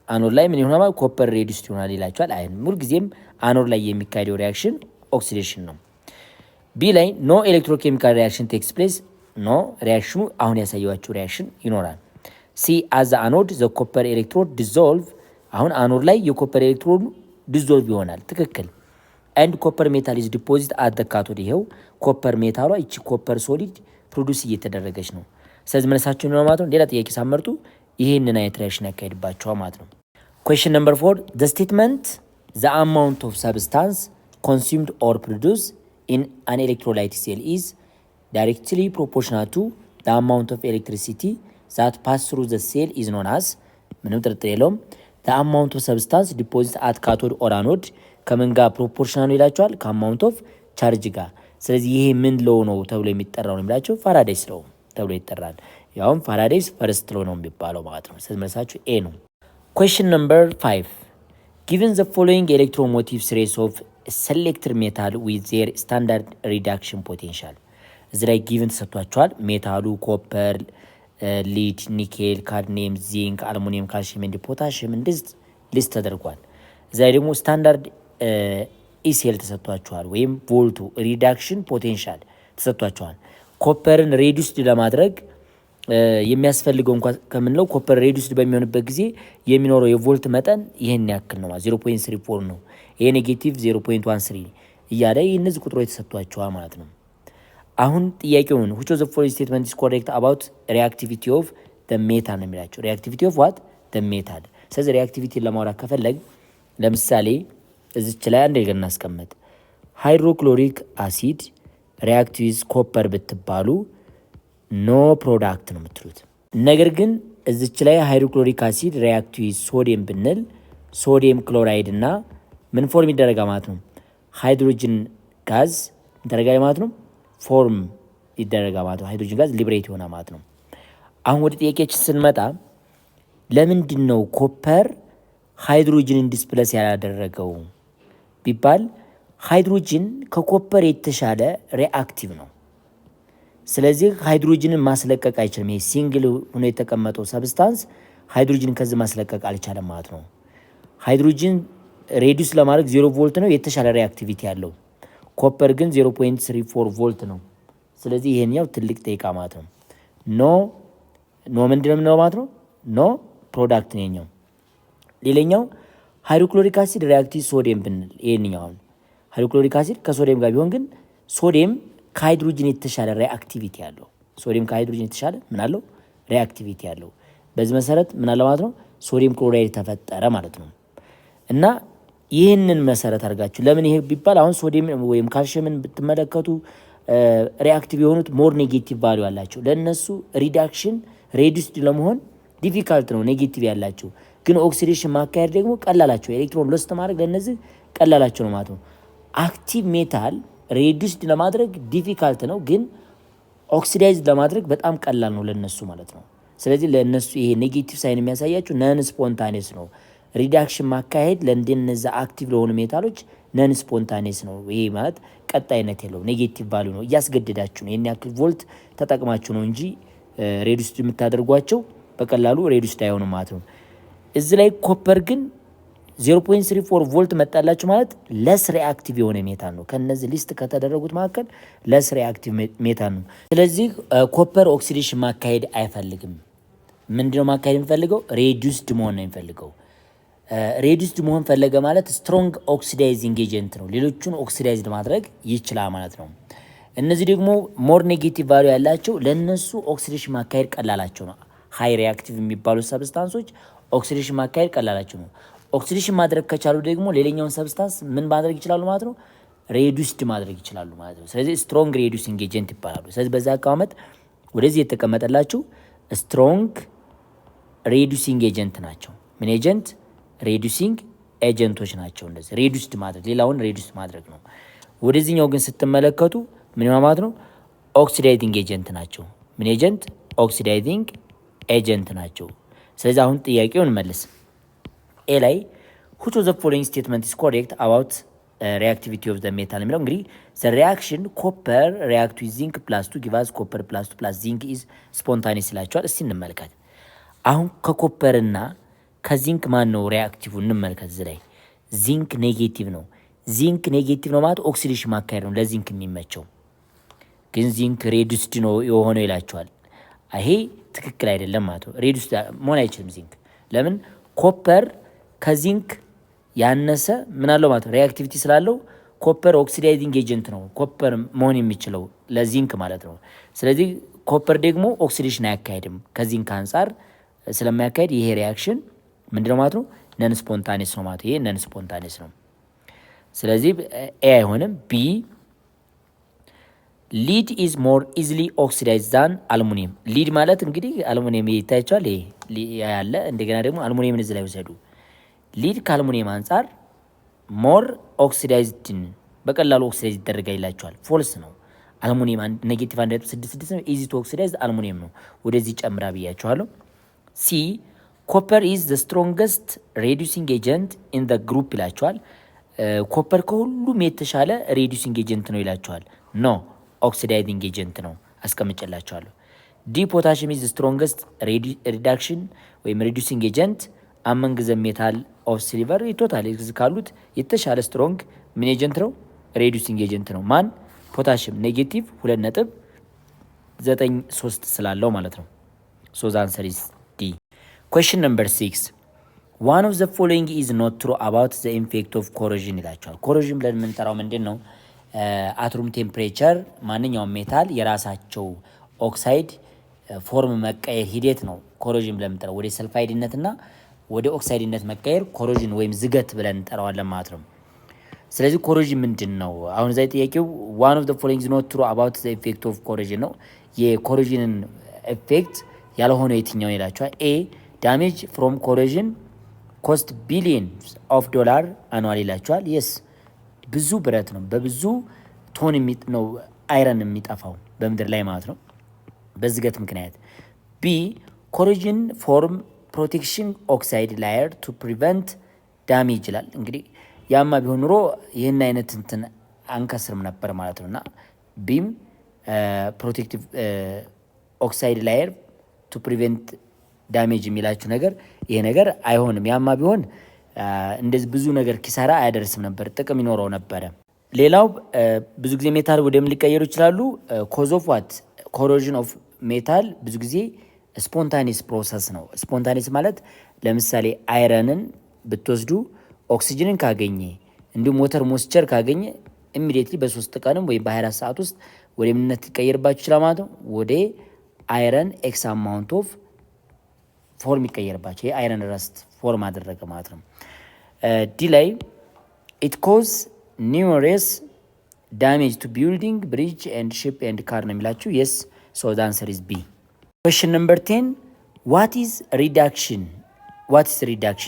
አኖድ ላይ ምን ይሆናል? ኮፐር ሬዲዩስድ ይሆናል ይላችኋል። አይ ሁልጊዜም አኖድ ላይ የሚካሄደው ሪያክሽን ኦክሲዴሽን ነው። ቢ ላይ ኖ ኤሌክትሮኬሚካል ሪያክሽን ቴክስ ፕሌስ ኖ ሪያክሽኑ አሁን ያሳየዋችሁ ሪያክሽን ይኖራል። ሲ አዛ አኖድ ዘ ኮፐር ኤሌክትሮድ ዲዞልቭ አሁን አኖድ ላይ የኮፐር ኤሌክትሮድ ዲዞልቭ ይሆናል። ትክክል። ኤንድ ኮፐር ሜታል ኢዝ ዲፖዚት አት ዘ ካቶድ ይሄው ኮፐር ሜታሏ እቺ ኮፐር ሶሊድ ፕሮዲዩስ እየተደረገች ነው። ስለዚህ መልሳችሁ ነው ማለት ነው። ሌላ ጥያቄ ሳመርጡ ይሄንን አይነት ሪያክሽን ያካሂድባቸዋል ማለት ነው። ኩዌስችን ነምበር 4 ዘ ስቴትመንት ዘ አማውንት ኦፍ ሰብስታንስ ኮንሱምድ ኦር ፕሮዲዩስ ኢን አን ኤሌክትሮላይቲክ ሴል ኢዝ ዳይሬክትሊ ፕሮፖርሽናል ቱ ዘ አማውንት ኦፍ ኤሌክትሪሲቲ ዛት ፓስ ትሩ ዘ ሴል ኢዝ ኖን አስ ምንም ጥርጥር የለውም ዘ አማውንት ኦፍ ሰብስታንስ ዲፖዚት አት ካቶድ ኦር አኖድ ከምን ጋር ፕሮፖርሽናል ይላቸዋል? ከአማውንት ኦፍ ቻርጅ ጋር። ስለዚህ ይሄ ምን ሎው ነው ተብሎ የሚጠራው ነው የሚላቸው? ፋራዴይስ ሎው ተብሎ ይጠራል። ያውም ፋራዴይስ ፈርስት ሎው ነው የሚባለው ማለት ነው። ስለዚህ መልሳችሁ ኤ ነው። ኩዌስችን ነምበር 5 ጊቨን ዘ ፎሎዊንግ ኤሌክትሮሞቲቭ ሲሪስ ኦፍ ሴሌክትድ ሜታል ዊዝ ዜር ስታንዳርድ ሪዳክሽን ፖቴንሻል እዚህ ላይ ጊቨን ተሰጥቷቸዋል። ሜታሉ ኮፐር፣ ሊድ፣ ኒኬል፣ ካድሚየም፣ ዚንክ፣ አልሙኒየም፣ ካልሽየም እንዲ ፖታሽየም እንደዚህ ሊስት ተደርጓል። እዚህ ላይ ደግሞ ስታንዳርድ ኢሴል ተሰጥቷቸዋል ወይም ቮልቱ ሪዳክሽን ፖቴንሻል ተሰጥቷቸዋል። ኮፐርን ሬዲዩስድ ለማድረግ የሚያስፈልገው እንኳን ከምንለው ኮፐር ሬዲዩስድ በሚሆንበት ጊዜ የሚኖረው የቮልት መጠን ይህን ያክል ነው፣ 0.34 ነው። ይሄ ኔጌቲቭ 0.13 እያለ እነዚህ ቁጥሮች የተሰጥቷቸዋል ማለት ነው። አሁን ጥያቄውን which of the following statement is correct about reactivity of the metal ነው የሚላቸው። reactivity of what? the metal። ስለዚህ reactivity ለማውራት ከፈለግ ለምሳሌ እዚች ላይ አንድ ነገር እናስቀምጥ። ሃይድሮክሎሪክ አሲድ ሪአክት ዊዝ ኮፐር ብትባሉ ኖ ፕሮዳክት ነው የምትሉት። ነገር ግን እዚች ላይ ሃይድሮክሎሪክ አሲድ ሪአክት ዊዝ ሶዲየም ብንል ሶዲየም ክሎራይድ እና ምን ፎርም ይደረጋ ማለት ነው? ሃይድሮጅን ጋዝ ይደረጋ ማለት ነው። ፎርም ይደረጋ ማለት ነው። ሃይድሮጅን ጋዝ ሊብሬት ይሆናል ማለት ነው። አሁን ወደ ጥያቄያችን ስንመጣ ለምንድን ነው ኮፐር ሃይድሮጅንን ዲስፕለስ ያላደረገው ቢባል ሃይድሮጅን ከኮፐር የተሻለ ሪአክቲቭ ነው። ስለዚህ ሃይድሮጅንን ማስለቀቅ አይችልም። ይሄ ሲንግል ሆኖ የተቀመጠው ሰብስታንስ ሃይድሮጅንን ከዚህ ማስለቀቅ አልቻለም ማለት ነው። ሃይድሮጅን ሬዲዩስ ለማድረግ 0 ቮልት ነው የተሻለ ሪአክቲቪቲ ያለው። ኮፐር ግን 0.34 ቮልት ነው። ስለዚህ ይሄኛው ትልቅ ጠይቃ ማለት ነው። ኖ ምንድነው የምንለው ማለት ነው? ኖ ፕሮዳክት ነኛው። ሌላኛው ሃይድሮክሎሪክ አሲድ ሪአክቲቭ ሶዲየም ብንል ይሄንኛው አሁን ሃይድሮክሎሪክ አሲድ ከሶዲየም ጋር ቢሆን ግን ሶዲየም ከሃይድሮጅን የተሻለ ሪአክቲቪቲ ያለው። ሶዲየም ከሃይድሮጅን የተሻለ ምን አለው? ሪአክቲቪቲ ያለው። በዚህ መሰረት ምን አለ ማለት ነው? ሶዲየም ክሎራይድ ተፈጠረ ማለት ነው። እና ይህንን መሰረት አድርጋችሁ ለምን ይሄ ቢባል አሁን ሶዲየም ወይም ካልሽየምን ብትመለከቱ ሪአክቲቭ የሆኑት ሞር ኔጌቲቭ ቫልዩ ያላቸው ለነሱ ሪዳክሽን ሬዲዩስድ ለመሆን ዲፊካልት ነው ኔጌቲቭ ያላቸው። ግን ኦክሲዴሽን ማካሄድ ደግሞ ቀላላቸው፣ ኤሌክትሮን ሎስት ማድረግ ለነዚህ ቀላላቸው ነው ማለት ነው። አክቲቭ ሜታል ሬዲዩስድ ለማድረግ ዲፊካልት ነው፣ ግን ኦክሲዳይዝ ለማድረግ በጣም ቀላል ነው ለነሱ ማለት ነው። ስለዚህ ለነሱ ይሄ ኔጌቲቭ ሳይን የሚያሳያችሁ ነን ስፖንታኔስ ነው። ሪዳክሽን ማካሄድ ለእንደነዛ አክቲቭ ለሆኑ ሜታሎች ነን ስፖንታኔስ ነው። ይሄ ማለት ቀጣይነት የለው ኔጌቲቭ ቫልዩ ነው። እያስገደዳችሁ ነው፣ የኔ ያክል ቮልት ተጠቅማችሁ ነው እንጂ ሬዲዩስድ የምታደርጓቸው በቀላሉ ሬዲዩስድ አይሆንም ማለት ነው። እዚህ ላይ ኮፐር ግን 0.34 ቮልት መጣላችሁ ማለት ለስ ሪአክቲቭ የሆነ ሜታል ነው። ከነዚህ ሊስት ከተደረጉት መካከል ለስ ሪአክቲቭ ሜታል ነው። ስለዚህ ኮፐር ኦክሲዴሽን ማካሄድ አይፈልግም። ምንድነው ማካሄድ የሚፈልገው? ሬዲዩስድ መሆን ነው የሚፈልገው። ሬዲዩስድ መሆን ፈለገ ማለት ስትሮንግ ኦክሲዳይዚንግ ኤጀንት ነው። ሌሎቹን ኦክሲዳይዝድ ማድረግ ይችላል ማለት ነው። እነዚህ ደግሞ ሞር ኔጌቲቭ ቫልዩ ያላቸው ለነሱ ኦክሲዴሽን ማካሄድ ቀላላቸው ነው። ሃይ ሪአክቲቭ የሚባሉ ሰብስታንሶች ኦክሲዴሽን ማካሄድ ቀላላቸው ነው። ኦክሲዴሽን ማድረግ ከቻሉ ደግሞ ሌላኛውን ሰብስታንስ ምን ማድረግ ይችላሉ ማለት ነው? ሬዲዩስድ ማድረግ ይችላሉ ማለት ነው። ስለዚህ ስትሮንግ ሬዲዩሲንግ ኤጀንት ይባላሉ። ስለዚህ በዛ አቀማመጥ ወደዚህ የተቀመጠላችሁ ስትሮንግ ሬዱሲንግ ኤጀንት ናቸው። ምን ኤጀንት? ሬዱሲንግ ኤጀንቶች ናቸው። እንደዚህ ሬዱስድ ማድረግ ሌላውን ሬዱስድ ማድረግ ነው። ወደዚህኛው ግን ስትመለከቱ ምን ማለት ነው? ኦክሲዳይዚንግ ኤጀንት ናቸው። ምን ኤጀንት? ኦክሲዳይዚንግ ኤጀንት ናቸው። ስለዚህ አሁን ጥያቄውን መልስ። ኤ ላይ which of the following statement is correct about reactivity of the metal የሚለው እንግዲህ the reaction copper react with zinc plus 2 give us copper plus 2 plus zinc is spontaneous ይላቸዋል። እስቲ እንመልከት። አሁን ከኮፐርና ከዚንክ ማን ነው ሪአክቲቭ? እንመልከት። እዚህ ላይ ዚንክ ኔጌቲቭ ነው። ዚንክ ኔጌቲቭ ነው ማለት ኦክሲዴሽን ማካሄድ ነው ለዚንክ የሚመቸው። ግን ዚንክ ሬዱስድ ነው የሆነው ይላቸዋል። ይሄ ትክክል አይደለም ማለት ነው። ሬዱስድ መሆን አይችልም ዚንክ። ለምን? ኮፐር ከዚንክ ያነሰ ምን አለው ማለት ነው? ሪአክቲቪቲ ስላለው ኮፐር ኦክሲዳይዚንግ ኤጀንት ነው ኮፐር መሆን የሚችለው ለዚንክ ማለት ነው። ስለዚህ ኮፐር ደግሞ ኦክሲዴሽን አያካሄድም ከዚንክ አንጻር ስለማያካሄድ ይሄ ሪያክሽን ምንድነው ማለት ነው? ነን ስፖንታኔስ ነው ማለት። ይሄ ነን ስፖንታኔስ ነው። ስለዚህ ኤ አይሆንም። ቢ ሊድ ኢዝ ሞር ኢዝሊ ኦክሲዳይዝ ዛን አልሙኒየም። ሊድ ማለት እንግዲህ አልሙኒየም ይታያቸዋል። ይሄ ያለ እንደገና ደግሞ አልሙኒየምን እዚህ ላይ ወሰዱ። ሊድ ከአልሙኒየም አንጻር ሞር ኦክሲዳይዝድን በቀላሉ ኦክሲዳይዝ ይደረጋል ይላቸዋል። ፎልስ ነው። አልሙኒየም ኔጌቲቭ 1.66 ነው። ኢዚ ቱ ኦክሲዳይዝ አልሙኒየም ነው። ወደዚህ ጨምራ ብያቸዋለሁ። ሲ ኮፐር ኢዝ ዘ ስትሮንገስት ሬዱሲንግ ኤጀንት ኢን ዘ ግሩፕ ይላቸዋል። ኮፐር ከሁሉም የተሻለ ሬዱሲንግ ኤጀንት ነው ይላቸዋል። ኖ ኦክሲዳይዚንግ ኤጀንት ነው። አስቀምጨላቸዋለሁ። ዲ ፖታሽም ኢዝ ዘ ስትሮንገስት ሪዳክሽን ወይም ሬዱሲንግ ኤጀንት አመንግ ዘ ሜታል ኦፍ ሲልቨር ቶታል ካሉት የተሻለ ስትሮንግ ምን ኤጀንት ነው? ሬዱሲንግ ኤጀንት ነው። ማን? ፖታሽም ኔጌቲቭ 2.93 ስላለው ማለት ነው። ሶ ዘ አንሰር ኢዝ ዲ። ኩዌስችን ነምበር 6 ዋን ኦፍ ዘ ፎሎዊንግ ኢዝ ኖት ትሩ አባውት ዘ ኢፌክት ኦፍ ኮሮዥን ይላቸዋል። ኮሮዥን ብለን የምንጠራው ምንድን ነው? አትሩም ቴምፕሬቸር ማንኛውም ሜታል የራሳቸው ኦክሳይድ ፎርም መቀየር ሂደት ነው ኮሮዥን ብለን የምንጠራው። ወደ ሰልፋይድነትና ወደ ኦክሳይድነት መቀየር ኮሮዥን ወይም ዝገት ብለን እንጠራዋለን ማለት ነው። ስለዚህ ኮሮዥን ምንድን ነው? አሁን እዛ ጥያቄው ዋን ኦፍ ዘ ፎሎዊንግ ኢዝ ኖት ትሩ አባውት ዘ ኢፌክት ኦፍ ኮሮዥን ነው። የኮሮዥንን ኢፌክት ያልሆነው የትኛው ይላቸዋል። ኤ ዳሜጅ ፍሮም ኮሮዥን ኮስት ቢሊየንስ ኦፍ ዶላር አኑዋል ይላቸዋል። የስ ብዙ ብረት ነው በብዙ ቶን ነው አይረን የሚጠፋው በምድር ላይ ማለት ነው በዝገት ምክንያት። ቢ ኮሮዥን ፎርም ፕሮቴክሽን ኦክሳይድ ላየር ቱ ፕሪቨንት ዳሜጅ ይላል። እንግዲህ ያማ ቢሆን ኑሮ ይህን አይነት እንትን አንከስርም ነበር ማለት ነው። እና ቢም ፕሮቴክቲቭ ኦክሳይድ ላየር ቱ ፕሪቨንት ዳሜጅ የሚላችሁ ነገር ይሄ ነገር አይሆንም። ያማ ቢሆን እንደዚህ ብዙ ነገር ኪሳራ አያደርስም ነበር፣ ጥቅም ይኖረው ነበረ። ሌላው ብዙ ጊዜ ሜታል ወደ ምን ሊቀየሩ ይችላሉ? ኮዝ ኦፍ ዋት ኮሮዥን ኦፍ ሜታል ብዙ ጊዜ ስፖንታኒስ ፕሮሰስ ነው። ስፖንታኒስ ማለት ለምሳሌ አይረንን ብትወስዱ ኦክሲጅንን ካገኘ እንዲሁም ሞተር ሞስቸር ካገኘ ኢሚዲየትሊ በ3 ቀንም ወይም በ24 ሰዓት ውስጥ ወደ ምንነት ሊቀየርባችሁ ይችላል ማለት ነው። ወደ አይረን ኤክስ አማውንት ኦፍ ፎርም ይቀየርባቸው። ይሄ አይረን ረስት ፎርም አደረገ ማለት ነው። ዲ ላይ ኢት ኮዝ ኒውመረስ ዳሜጅ ቱ ቢልዲንግ ብሪጅ ኤንድ ሺፕ ኤንድ ካር ነው የሚላችሁ። የስ ሶ ዘ አንሰር ኢዝ ቢ። ኩዌስችን ነምበር 10 ዋት ኢዝ ሪዳክሽን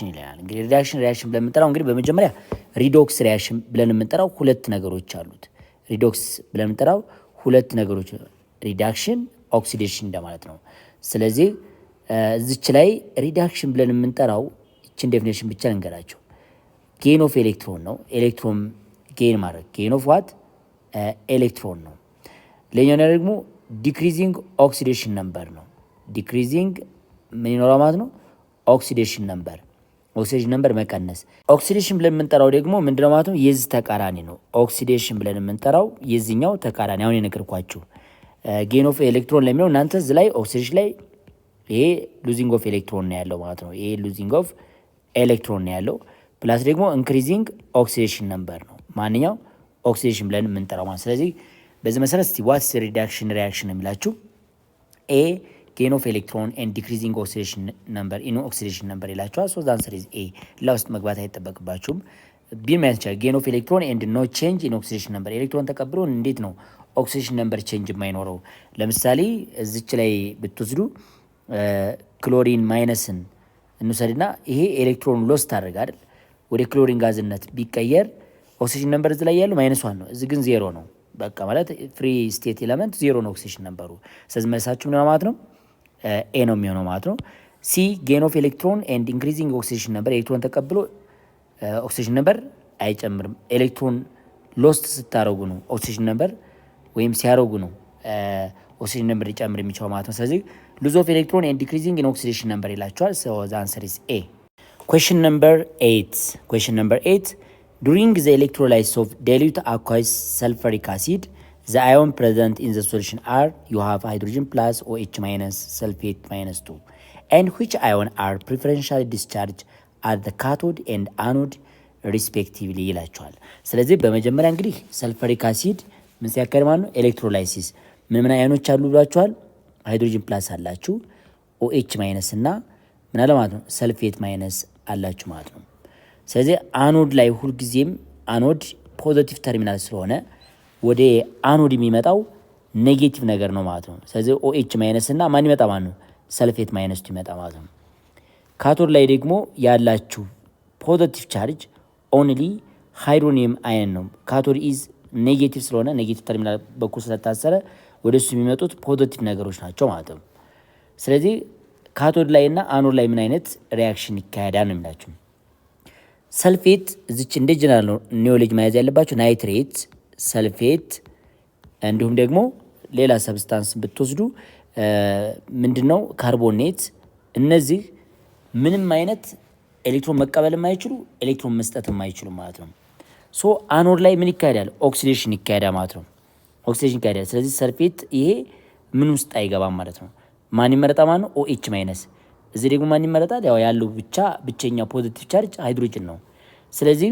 ይላል። እንግዲህ ሪዳክሽን ብለን የምንጠራው እንግዲህ በመጀመሪያ ሪዶክስ ሪያክሽን ብለን የምንጠራው ሁለት ነገሮች አሉት። ሪዶክስ ብለን የምንጠራው ሁለት ነገሮች ሪዳክሽን ኦክሲዴሽን እንደማለት ነው። ስለዚህ እዚች ላይ ሪዳክሽን ብለን የምንጠራው ይችን ዴፊኔሽን ብቻ እንገራቸው። ጌን ኦፍ ኤሌክትሮን ነው። ኤሌክትሮን ጌን ማድረግ ጌን ኦፍ ዋት ኤሌክትሮን ነው። ሌላኛው ደግሞ ዲክሪዚንግ ኦክሲዴሽን ነምበር ነው። ዲክሪዚንግ ምን ይኖራል ማለት ነው? ኦክሲዴሽን ነምበር መቀነስ። ኦክሲዴሽን ብለን የምንጠራው ደግሞ ምንድነው ማለት ነው? የዚህ ተቃራኒ ነው። ኦክሲዴሽን ብለን የምንጠራው የዚህኛው ተቃራኒ አሁን የነገርኳችሁ ጌን ኦፍ ኤሌክትሮን ለሚለው እናንተ እዚህ ላይ ኦክሲዴሽን ላይ ይሄ ሉዚንግ ኦፍ ኤሌክትሮን ነው ያለው ማለት ነው። ይሄ ሉዚንግ ኦፍ ኤሌክትሮን ነው ያለው። ፕላስ ደግሞ ኢንክሪዚንግ ኦክሲዴሽን ነምበር ነው ማንኛው ኦክሲዴሽን ብለን የምንጠራው ማለት። ስለዚህ በዚህ መሰረት እስቲ ዋትስ ሪዳክሽን ሪያክሽን የሚላችሁ ኤ ጌን ኦፍ ኤሌክትሮን ኤንድ ዲክሪዚንግ ኦክሲዴሽን ነምበር ኢን ኦክሲዴሽን ነምበር ይላችኋል። ሶ ዘ አንሰር ኢዝ ኤ። ለውስጥ መግባት አይጠበቅባችሁም። ቢ ማለት ይችላል ጌን ኦፍ ኤሌክትሮን ኤንድ ኖ ቼንጅ ኢን ኦክሲዴሽን ነምበር። ኤሌክትሮን ተቀብሎ እንዴት ነው ኦክሲዴሽን ነምበር ቼንጅ የማይኖረው። ለምሳሌ እዚች ላይ ብትወስዱ ክሎሪን ማይነስን እንውሰድና ይሄ ኤሌክትሮን ሎስት አድርግ አይደል ወደ ክሎሪን ጋዝነት ቢቀየር ኦክሲጅን ነምበር እዚህ ላይ ያለው -1 ነው። እዚህ ግን 0 ነው። በቃ ማለት ፍሪ ስቴት ኤሌመንት 0 ነው ኦክሲጅን ነምበሩ። ስለዚህ መልሳችሁ ምን ነው ማለት ነው? ኤ ነው የሚሆነው ማለት ነው። ሲ ጌን ኦፍ ኤሌክትሮን ኤንድ ኢንክሪዚንግ ኦክሲጅን ነምበር ኤሌክትሮን ተቀብሎ ኦክሲጅን ነምበር አይጨምርም። ኤሌክትሮን ሎስት ስታረጉ ነው ኦክሲጅን ነምበር ወይም ሲያረጉ ነው ኦክሲጅን ነምበር ሊጨምር የሚችለው ማለት ነው። ስለዚህ ሉዝ ኦፍ ኤሌክትሮን ኤንድ ዲክሪዚንግ ኢን ኦክሲዴሽን ነምበር ይላቸዋል። ሶ ዘ አንሰር ኢዝ ኤ። Question number 8. During the electrolysis of dilute aqueous sulfuric acid, the ion present in the solution are you have hydrogen plus OH minus sulfate minus 2. And which ion are preferentially discharged at the cathode and anode respectively ይላቸዋል። ስለዚህ በመጀመሪያ እንግዲህ ሰልፈሪክ አሲድ ምን ሲያካሂድ ማለት ነው ኤሌክትሮላይሲስ ምን አዮኖች አሉ ብሏቸዋል። ሃይድሮጅን ፕላስ አላችሁ OH ማይነስ እና ምን አለ ማለት ነው ሰልፌት ማይነስ አላችሁ ማለት ነው። ስለዚህ አኖድ ላይ ሁልጊዜም አኖድ ፖዚቲቭ ተርሚናል ስለሆነ ወደ አኖድ የሚመጣው ኔጌቲቭ ነገር ነው ማለት ነው። ስለዚህ OH ማይነስ እና ማን ይመጣ ማለት ነው ሰልፌት ማይነስ ይመጣ ማለት ነው። ካቶድ ላይ ደግሞ ያላችሁ ፖዚቲቭ ቻርጅ ኦንሊ ሃይድሮኒየም አየን ነው። ካቶድ ኢዝ ኔጌቲቭ ስለሆነ ኔጌቲቭ ተርሚናል በኩል ስለታሰረ ወደሱ የሚመጡት ፖዚቲቭ ነገሮች ናቸው ማለት ነው። ስለዚህ ካቶድ ላይ እና አኖድ ላይ ምን አይነት ሪያክሽን ይካሄዳል ነው የሚላችሁ። ሰልፌት እዚች እንደ ጀነራል ኒዮሎጂ መያዝ ያለባችሁ ናይትሬት፣ ሰልፌት እንዲሁም ደግሞ ሌላ ሰብስታንስ ብትወስዱ ምንድነው ካርቦኔት። እነዚህ ምንም አይነት ኤሌክትሮን መቀበል የማይችሉ ኤሌክትሮን መስጠት የማይችሉ ማለት ነው። ሶ አኖድ ላይ ምን ይካሄዳል? ኦክሲዴሽን ይካሄዳል ማለት ነው። ኦክሲዴሽን ይካሄዳል። ስለዚህ ሰልፌት ይሄ ምን ውስጥ አይገባም ማለት ነው። ማን ይመረጣ ማለት ነው OH ማይነስ። እዚህ ደግሞ ማን ይመረጣል? ያው ያለው ብቸኛ ፖዚቲቭ ቻርጅ ሃይድሮጅን ነው። ስለዚህ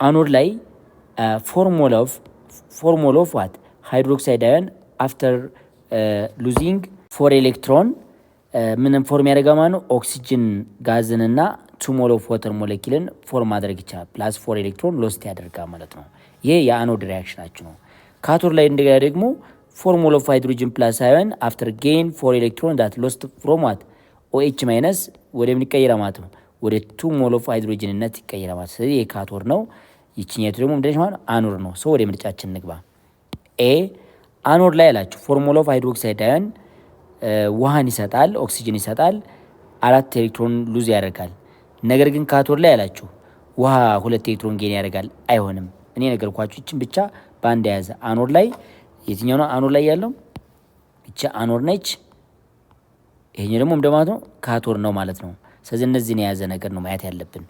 አኖድ ላይ ፎርሙላ ኦፍ ዋት ሃይድሮክሳይድ አዮን አፍተር ሉዚንግ 4 ኤሌክትሮን ምንም ፎርም ያደርጋ ማለት ነው ኦክሲጅን ጋዝንና 2 ሞል ኦፍ ዋተር ሞለኪልን ፎርም ማድረግ ይችላል። ፕላስ 4 ኤሌክትሮን ሎስት ያደርጋል ማለት ነው። ይሄ የአኖድ ሪያክሽናችሁ ነው። ካቶድ ላይ እንደገና ደግሞ ፎርሙላ ኦፍ ሃይድሮጅን ፕላስ አዮን አፍተር ጌን 4 ኤሌክትሮን ዳት ሎስት ፍሮም ዋት OH ማይነስ ወደ ምን ይቀየራል ማለት ነው ወደ 2 ሞል ኦፍ ሃይድሮጅንነት ይቀየራል ማለት። ስለዚህ ይሄ ካቶድ ነው። ይችኛቱ ደግሞ ምንድነው ማለት አኖድ ነው። ሶ ወደ ምርጫችን እንግባ። ኤ አኖድ ላይ ያላችሁ ፎርሙላ ኦፍ ሃይድሮክሳይድ አዮን ውሃን ይሰጣል፣ ኦክሲጅን ይሰጣል፣ 4 ኤሌክትሮን ሉዝ ያደርጋል። ነገር ግን ካቶድ ላይ ያላችሁ ውሃ 2 ኤሌክትሮን ጌን ያደርጋል። አይሆንም። እኔ ነገርኳችሁ እቺን ብቻ ባንድ ያዘ። አኖድ ላይ የትኛው ነው አኖድ ላይ ያለው? እቺ አኖድ ነች። ይሄኛው ደግሞ እንደማለት ነው ካቶድ ነው ማለት ነው። ስለዚህ እነዚህን የያዘ ነገር ነው ማየት ያለብን።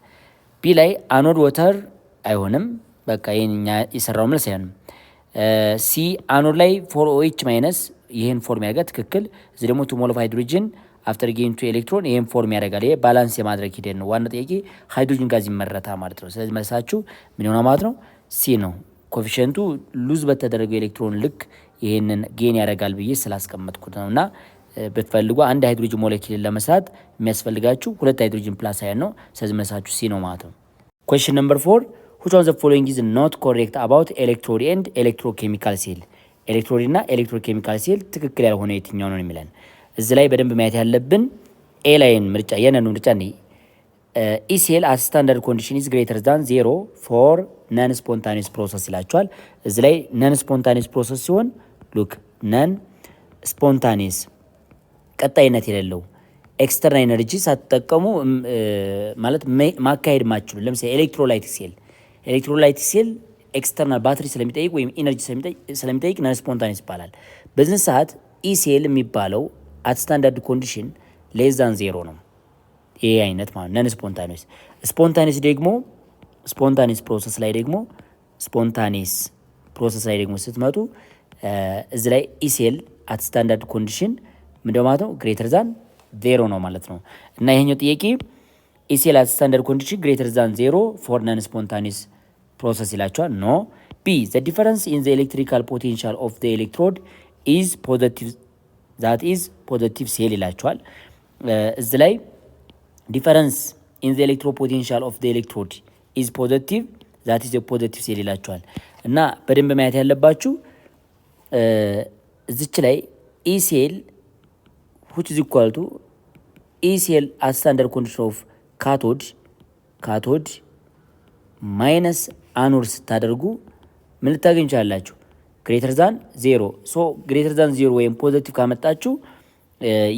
ቢ ላይ አኖድ ወተር አይሆንም። በቃ ይሄንኛ የሰራው መልስ አይሆንም። ሲ አኖድ ላይ 4OH ማይነስ ይሄን ፎርም ያደርጋል። ትክክል። እዚህ ደግሞ 2 ሞል ኦፍ ሃይድሮጅን አፍተር ጌን 2 ኤሌክትሮን ይሄን ፎርም ያደርጋል። ይሄ ባላንስ የማድረግ ሂደት ነው። ዋና ጥያቄ ሃይድሮጅን ጋዝ ይመረታል ማለት ነው። ስለዚህ መልሳችሁ ምን ይሆናል ማለት ነው ሲ ነው። ኮፊሽንቱ ሉዝ በተደረገው ኤሌክትሮን ልክ ይሄንን ጌን ያደርጋል ብዬ ስላስቀመጥኩት ነውና ብትፈልጉ አንድ ሃይድሮጅን ሞለኪል ለመስራት የሚያስፈልጋችሁ 2 ሃይድሮጅን ፕላስ አዮን ነው። ስለዚህ መልሳችሁ ሲ ነው ማለት ነው። Question number 4 which one of the following is not correct about electrode and electrochemical cell? ኤሌክትሮድ እና ኤሌክትሮኬሚካል ሴል ትክክል ያልሆነ የትኛው ነው የሚለን እዚህ ላይ በደንብ ማየት ያለብን ኤ ላይን ምርጫ የነኑ ምርጫ ነው። ኢ ሴል አት ስታንዳርድ ኮንዲሽን ኢዝ ግሬተር ዛን 0 ፎር ነን ስፖንታኒየስ ፕሮሰስ ይላቸዋል። እዚህ ላይ ነን ስፖንታኒየስ ፕሮሰስ ሲሆን ሉክ ነን ስፖንታኒየስ ቀጣይነት የሌለው ኤክስተርናል ኤነርጂ ሳትጠቀሙ ማለት ማካሄድ ማችሉ። ለምሳሌ ኤሌክትሮላይቲክ ሴል ኤክስተርናል ባትሪ ስለሚጠይቅ ወይም ኢነርጂ ስለሚጠይቅ ነን ስፖንታኒየስ ይባላል። በዚህ ሰዓት ኢ ሴል የሚባለው አት ስታንዳርድ ኮንዲሽን ሌስ ዛን 0 ነው። ይሄ አይነት ማለት ነን ስፖንታኒየስ። ስፖንታኒየስ ደግሞ ስፖንታኒየስ ፕሮሰስ ላይ ደግሞ ስትመጡ እዚ ላይ ኢ ሴል አት ስታንዳርድ ኮንዲሽን ምንድነው ማለት ነው ግሬተር ዛን 0 ነው ማለት ነው። እና ይሄኛው ጥያቄ ኢ ሴል አት ስታንዳርድ ኮንዲሽን ግሬተር ዛን 0 ፎር ነን ስፖንታኒየስ ፕሮሰስ ይላቸዋል። ኖ ቢ ዘ ዲፈረንስ ኢን ዘ ኤሌክትሪካል ፖቴንሻል ኦፍ ዘ ኤሌክትሮድ ኢዝ ፖዚቲቭ ዛት ኢዝ ፖዚቲቭ ሴል ይላቸዋል። እዚ ላይ ዲፈረንስ ኢን ዘ ኤሌክትሮ ፖቴንሻል ኦፍ ዘ ኤሌክትሮድ ኢዝ ፖዚቲቭ ዛት ኢዝ ፖዚቲቭ ሴል ይላቸዋል። እና በደንብ ማየት ያለባችሁ እዚች ላይ ኢሲኤል which is equal to ኢሲኤል at standard condition of ካቶድ ማይነስ አኖድ ስታደርጉ ምን ልታገኙ ይችላላችሁ? ግሬተር ዛን 0። ሶ ግሬተር ዛን 0 ወይም ፖዚቲቭ ካመጣችሁ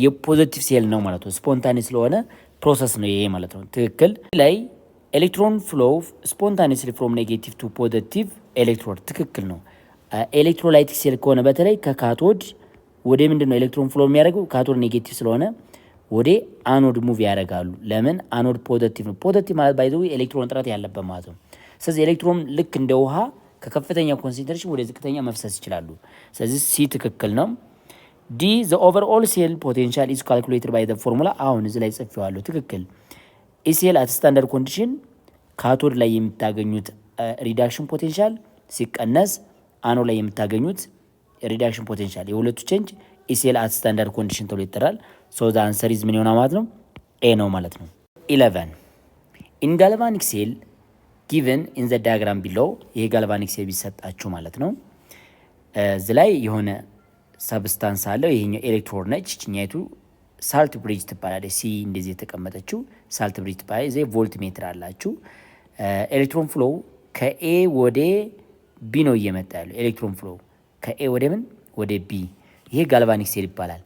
የፖዚቲቭ ሴል ነው ማለት ነው። ስፖንታኒየስ ስለሆነ ፕሮሰስ ነው ይሄ ማለት ነው። ትክክል ላይ ኤሌክትሮን ፍሎው ስፖንታኒየስሊ ፍሮም ኔጌቲቭ ቱ ፖዚቲቭ ኤሌክትሮድ ትክክል ነው። ኤሌክትሮላይቲክ ሴል ከሆነ በተለይ ከካቶድ ወደ ምንድን ነው ኤሌክትሮን ፍሎ የሚያደርገው? ካቶድ ኔጌቲቭ ስለሆነ ወደ አኖድ ሙቭ ያደርጋሉ። ለምን? አኖድ ፖዚቲቭ ነው። ፖዚቲቭ ማለት ባይዘው ኤሌክትሮን ጥረት ያለበት ማለት ነው። ስለዚህ ኤሌክትሮን ልክ እንደ ውሃ ከከፍተኛ ኮንሰንትሬሽን ወደ ዝቅተኛ መፍሰስ ይችላሉ። ስለዚህ ሲ ትክክል ነው። ዲ ዘ ኦቨርኦል ሴል ፖቴንሻል ኢዝ ካልኩሌትድ ባይ ዘ ፎርሙላ። አሁን እዚህ ላይ ጽፌዋለሁ። ትክክል። ኢሲኤል አት ስታንዳርድ ኮንዲሽን ካቶድ ላይ የምታገኙት ሪዳክሽን ፖቴንሻል ሲቀነስ አኖድ ላይ የምታገኙት ሪዳክሽን ፖቴንሻል የሁለቱ ቼንጅ ኢሲኤል አት ስታንዳርድ ኮንዲሽን ተብሎ ይጠራል። ሶ ዘ አንሰር ኢዝ ምን ይሆናል ማለት ነው? ኤ ነው ማለት ነው። 11 ኢን ጋልቫኒክ ሴል ጊቨን ኢን ዘ ዳያግራም ቢሎው። ይሄ ጋልቫኒክ ሴል ቢሰጣችሁ ማለት ነው። እዚህ ላይ የሆነ ሰብስታንስ አለው። ይሄኛው ኤሌክትሮድ ነች። ይችኛይቱ ሳልት ብሪጅ ትባላለች። ሲ እንደዚህ የተቀመጠችው ሳልት ብሪጅ ትባላለች። እዚህ ቮልት ሜትር አላችሁ። ኤሌክትሮን ፍሎው ከኤ ወደ ቢ ነው እየመጣ ያለው። ኤሌክትሮን ፍሎው ከኤ ወደ ምን ወደ ቢ። ይሄ ጋልቫኒክ ሴል ይባላል።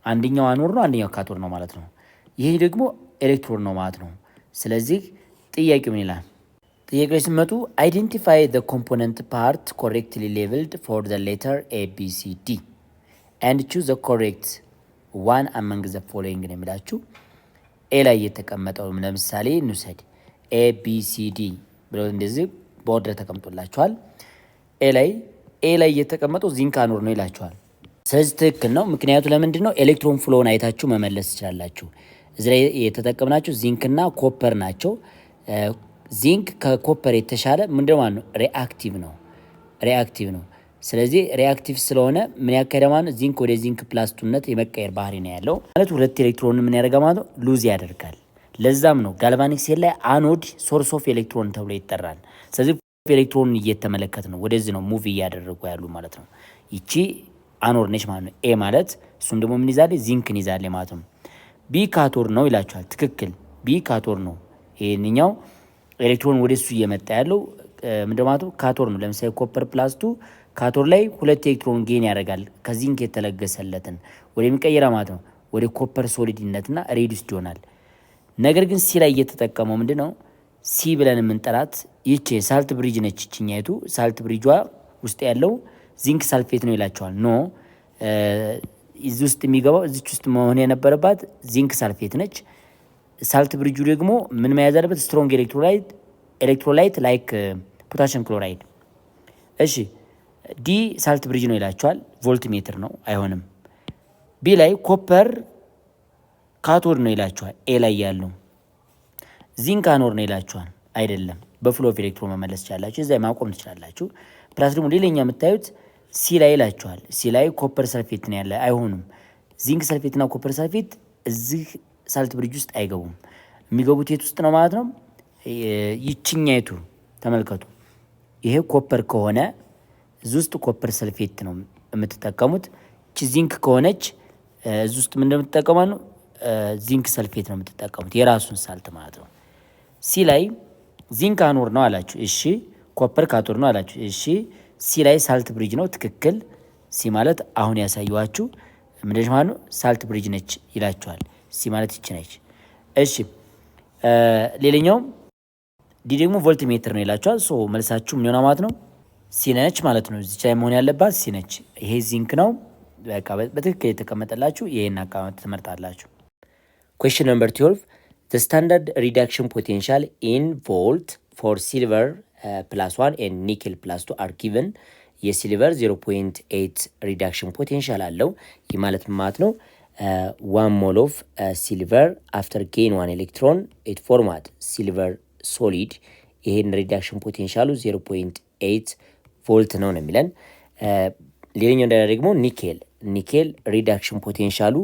አንደኛው አኖድ ነው፣ አንደኛው ካቶድ ነው ማለት ነው። ይሄ ደግሞ ኤሌክትሮድ ነው ማለት ነው። ስለዚህ ጥያቄው ምን ይላል? ጥያቄው ላይ ስመጡ አይዴንቲፋይ ዘ ኮምፖነንት ፓርት ኮሬክትሊ ሌቭልድ ፎር ዘ ሌተር ኤ ቢ ሲ ዲ ኤንድ ቹዝ ዘ ኮሬክት ዋን አመንግ ዘ ፎሎዊንግ ነው የሚላችሁ። ኤ ላይ የተቀመጠው ለምሳሌ እንውሰድ። ኤ ቢ ሲ ዲ ብለው እንደዚህ በኦርደር ተቀምጦላችኋል። ኤ ላይ የተቀመጠው ዚንክ አኖድ ነው ይላችኋል። ስለዚህ ትክክል ነው። ምክንያቱ ለምንድን ነው? ኤሌክትሮን ፍሎውን አይታችሁ መመለስ ትችላላችሁ። እዚህ ላይ የተጠቀምናቸው ዚንክና ኮፐር ናቸው። ዚንክ ከኮፐር የተሻለ ምንድነው ማለት ነው? ሪአክቲቭ ነው። ስለዚህ ሪአክቲቭ ስለሆነ ምን ያካሄደ ማለት ነው? ዚንክ ወደ ዚንክ ፕላስቱነት የመቀየር ባህሪ ነው ያለው ማለት ሁለት ኤሌክትሮን ምን ያደርጋ ማለት ነው? ሉዝ ያደርጋል። ለዛም ነው ጋልቫኒክ ሴል ላይ አኖድ ሶርስ ኦፍ ኤሌክትሮን ተብሎ ይጠራል። ስለዚህ ኤሌክትሮን እየተመለከት ነው፣ ወደዚህ ነው ሙቭ እያደረጉ ያሉ ማለት ነው። ይቺ አኖድ ነች ማለት ነው። ኤ ማለት እሱም ደግሞ ምን ይዛለ? ዚንክን ይዛለ ማለት ነው። ቢ ካቶድ ነው ይላችኋል። ትክክል። ቢ ካቶድ ነው። ይሄንኛው ኤሌክትሮን ወደሱ እየመጣ ያለው ምንድነው ማለት ነው? ካቶድ ነው። ለምሳሌ ኮፐር ፕላስቱ ካቶድ ላይ ሁለት ኤሌክትሮን ጌን ያደርጋል። ከዚንክ የተለገሰለትን ወደ የሚቀይራ ማለት ነው ወደ ኮፐር ሶሊድነትና ሬዲዩስድ ይሆናል። ነገር ግን ሲ ላይ እየተጠቀመው ምንድነው? ሲ ብለን የምንጠራት ይቺ ሳልት ብሪጅ ነች። ይችኛይቱ ሳልት ብሪጇ ውስጥ ያለው ዚንክ ሳልፌት ነው ይላቸዋል። ኖ እዚህ ውስጥ የሚገባው እዚች ውስጥ መሆን የነበረባት ዚንክ ሳልፌት ነች። ሳልት ብሪጁ ደግሞ ምን መያዝ አለበት? ስትሮንግ ኤሌክትሮላይት ላይክ ፖታሽም ክሎራይድ። እሺ ዲ ሳልት ብሪጅ ነው ይላቸዋል። ቮልት ሜትር ነው፣ አይሆንም። ቢ ላይ ኮፐር ካቶድ ነው ይላቸዋል። ኤ ላይ ያለው ዚንክ አኖድ ነው ይላቸዋል። አይደለም። በፍሎ ኦፍ ኤሌክትሮን መመለስ ትችላላችሁ። እዛ ማቆም ትችላላችሁ። ፕላስ ደግሞ ሌላኛ የምታዩት ሲ ላይ ይላችኋል። ሲ ላይ ኮፐር ሰልፌት ነው ያለ። አይሆኑም። ዚንክ ሰልፌትና ኮፐር ሰልፌት እዚህ ሳልት ብሪጅ ውስጥ አይገቡም። የሚገቡት የት ውስጥ ነው ማለት ነው? ይችኛይቱ ተመልከቱ። ይሄ ኮፐር ከሆነ እዚህ ውስጥ ኮፐር ሰልፌት ነው የምትጠቀሙት። እቺ ዚንክ ከሆነች እዚህ ውስጥ ምን እንደምትጠቀሙ ነው? ዚንክ ሰልፌት ነው የምትጠቀሙት፣ የራሱን ሳልት ማለት ነው። ሲ ላይ ዚንክ አኖድ ነው አላችሁ። እሺ ኮፐር ካቶድ ነው አላችሁ። እሺ ሲ ላይ ሳልት ብሪጅ ነው። ትክክል። ሲ ማለት አሁን ያሳየዋችሁ ምንድነው ማለት ነው? ሳልት ብሪጅ ነች ይላችኋል። ሲ ማለት ይች ነች። እሺ ሌላኛው ዲ ደግሞ ቮልት ሜትር ነው ይላችኋል። ሶ መልሳችሁ ምን ይሆናል ማለት ነው? ሲ ነች ማለት ነው። እዚች ላይ መሆን ያለባት ሲ ነች። ይሄ ዚንክ ነው። በቃ በትክክል የተቀመጠላችሁ ይሄን አቀማመጥ ትመርጣላችሁ። ኩዌስችን ነምበር 12 the standard reduction potential in volt for silver +1 and nickel +2 are given የሲልቨር 0.8 ሪዳክሽን ፖቴንሻል አለው። ይህ ማለት ማለት ነው 1 ሞል ኦፍ ሲልቨር አፍተር ጌን 1 ኤሌክትሮን ኢት ፎርማት ሲልቨር ሶሊድ። ይሄን ሪዳክሽን ፖቴንሻሉ 0.8 ቮልት ነው የሚለን። ሌላኛው ደግሞ ኒኬል ሪዳክሽን ፖቴንሻሉ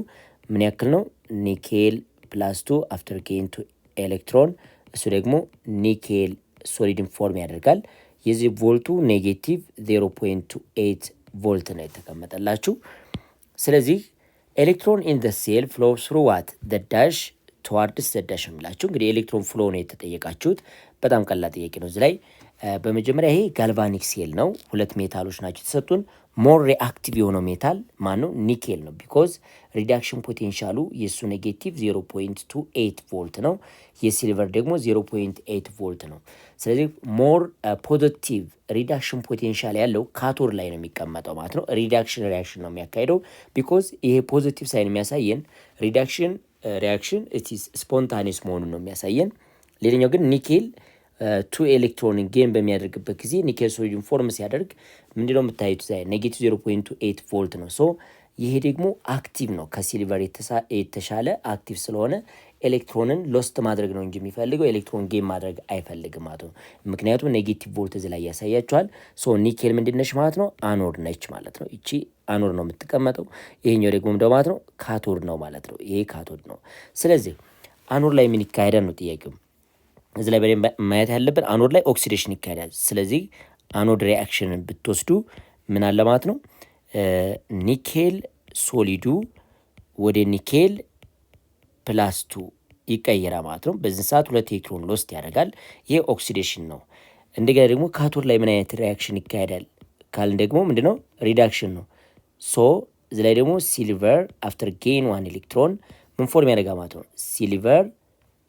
ምን ያክል ነው? ኒኬል +2 አፍተር ጌን 2 ኤሌክትሮን፣ እሱ ደግሞ ኒኬል ሶሊድን ፎርም ያደርጋል። የዚህ ቮልቱ ኔጌቲቭ 0.28 ቮልት ነው የተቀመጠላችሁ። ስለዚህ ኤሌክትሮን ኢን ዘ ሴል ፍሎ ስሩ ዋት ዘ ዳሽ ቱዋርድስ ዘ ዳሽ የሚላችሁ እንግዲህ ኤሌክትሮን ፍሎ ነው የተጠየቃችሁት። በጣም ቀላል ጥያቄ ነው። እዚህ ላይ በመጀመሪያ ይሄ ጋልቫኒክ ሴል ነው። ሁለት ሜታሎች ናቸው የተሰጡን። ሞር ሪአክቲቭ የሆነው ሜታል ማን ነው? ኒኬል ነው። ቢኮዝ ሪዳክሽን ፖቴንሻሉ የእሱ ኔጌቲቭ 0.28 ቮልት ነው። የሲልቨር ደግሞ 0.8 ቮልት ነው። ስለዚህ ሞር ፖዘቲቭ ሪዳክሽን ፖቴንሻል ያለው ካቶድ ላይ ነው የሚቀመጠው ማለት ነው። ሪዳክሽን ሪያክሽን ነው የሚያካሄደው። ቢኮዝ ይሄ ፖዘቲቭ ሳይን የሚያሳየን ሪዳክሽን ሪያክሽን ኢትስ ስፖንታኒየስ መሆኑን ነው የሚያሳየን። ሌላኛው ግን ኒኬል ቱ ኤሌክትሮንን ጌን በሚያደርግበት ጊዜ ኒኬል ሶዲየም ፎርም ሲያደርግ ምንድነው የምታዩት? ኔጌቲቭ 0.28 ቮልት ነው። ሶ ይሄ ደግሞ አክቲቭ ነው። ከሲልቨር የተሻለ አክቲቭ ስለሆነ ኤሌክትሮንን ሎስት ማድረግ ነው እንጂ የሚፈልገው ኤሌክትሮን ጌን ማድረግ አይፈልግም ማለት ነው። ምክንያቱም ኔጌቲቭ ቮልት እዚህ ላይ ያሳያቸዋል። ሶ ኒኬል ምንድነች ማለት ነው? አኖድ ነች ማለት ነው። ይቺ አኖድ ነው የምትቀመጠው። ይሄኛው ደግሞ ምንድነው ማለት ነው? ካቶድ ነው ማለት ነው። ይሄ ካቶድ ነው። ስለዚህ አኖድ ላይ ምን ይካሄዳል ነው ጥያቄው። እዚህ ላይ በደንብ ማየት ያለብን አኖድ ላይ ኦክሲዴሽን ይካሄዳል። ስለዚህ አኖድ ሪአክሽንን ብትወስዱ ምን አለ ማለት ነው? ኒኬል ሶሊዱ ወደ ኒኬል +2 ይቀየራል ማለት ነው። በዚህ ሰዓት 2 ኤሌክትሮን ሎስት ያደርጋል። ይሄ ኦክሲዴሽን ነው። እንደገና ደግሞ ካቶድ ላይ ምን አይነት ሪአክሽን ይካሄዳል ካልን ደግሞ ምንድነው? ሪዳክሽን ነው። ሶ እዚህ ላይ ደግሞ ሲልቨር አፍተር ጌን 1 ኤሌክትሮን ምን ፎርም ያደርጋል ማለት ነው? ሲልቨር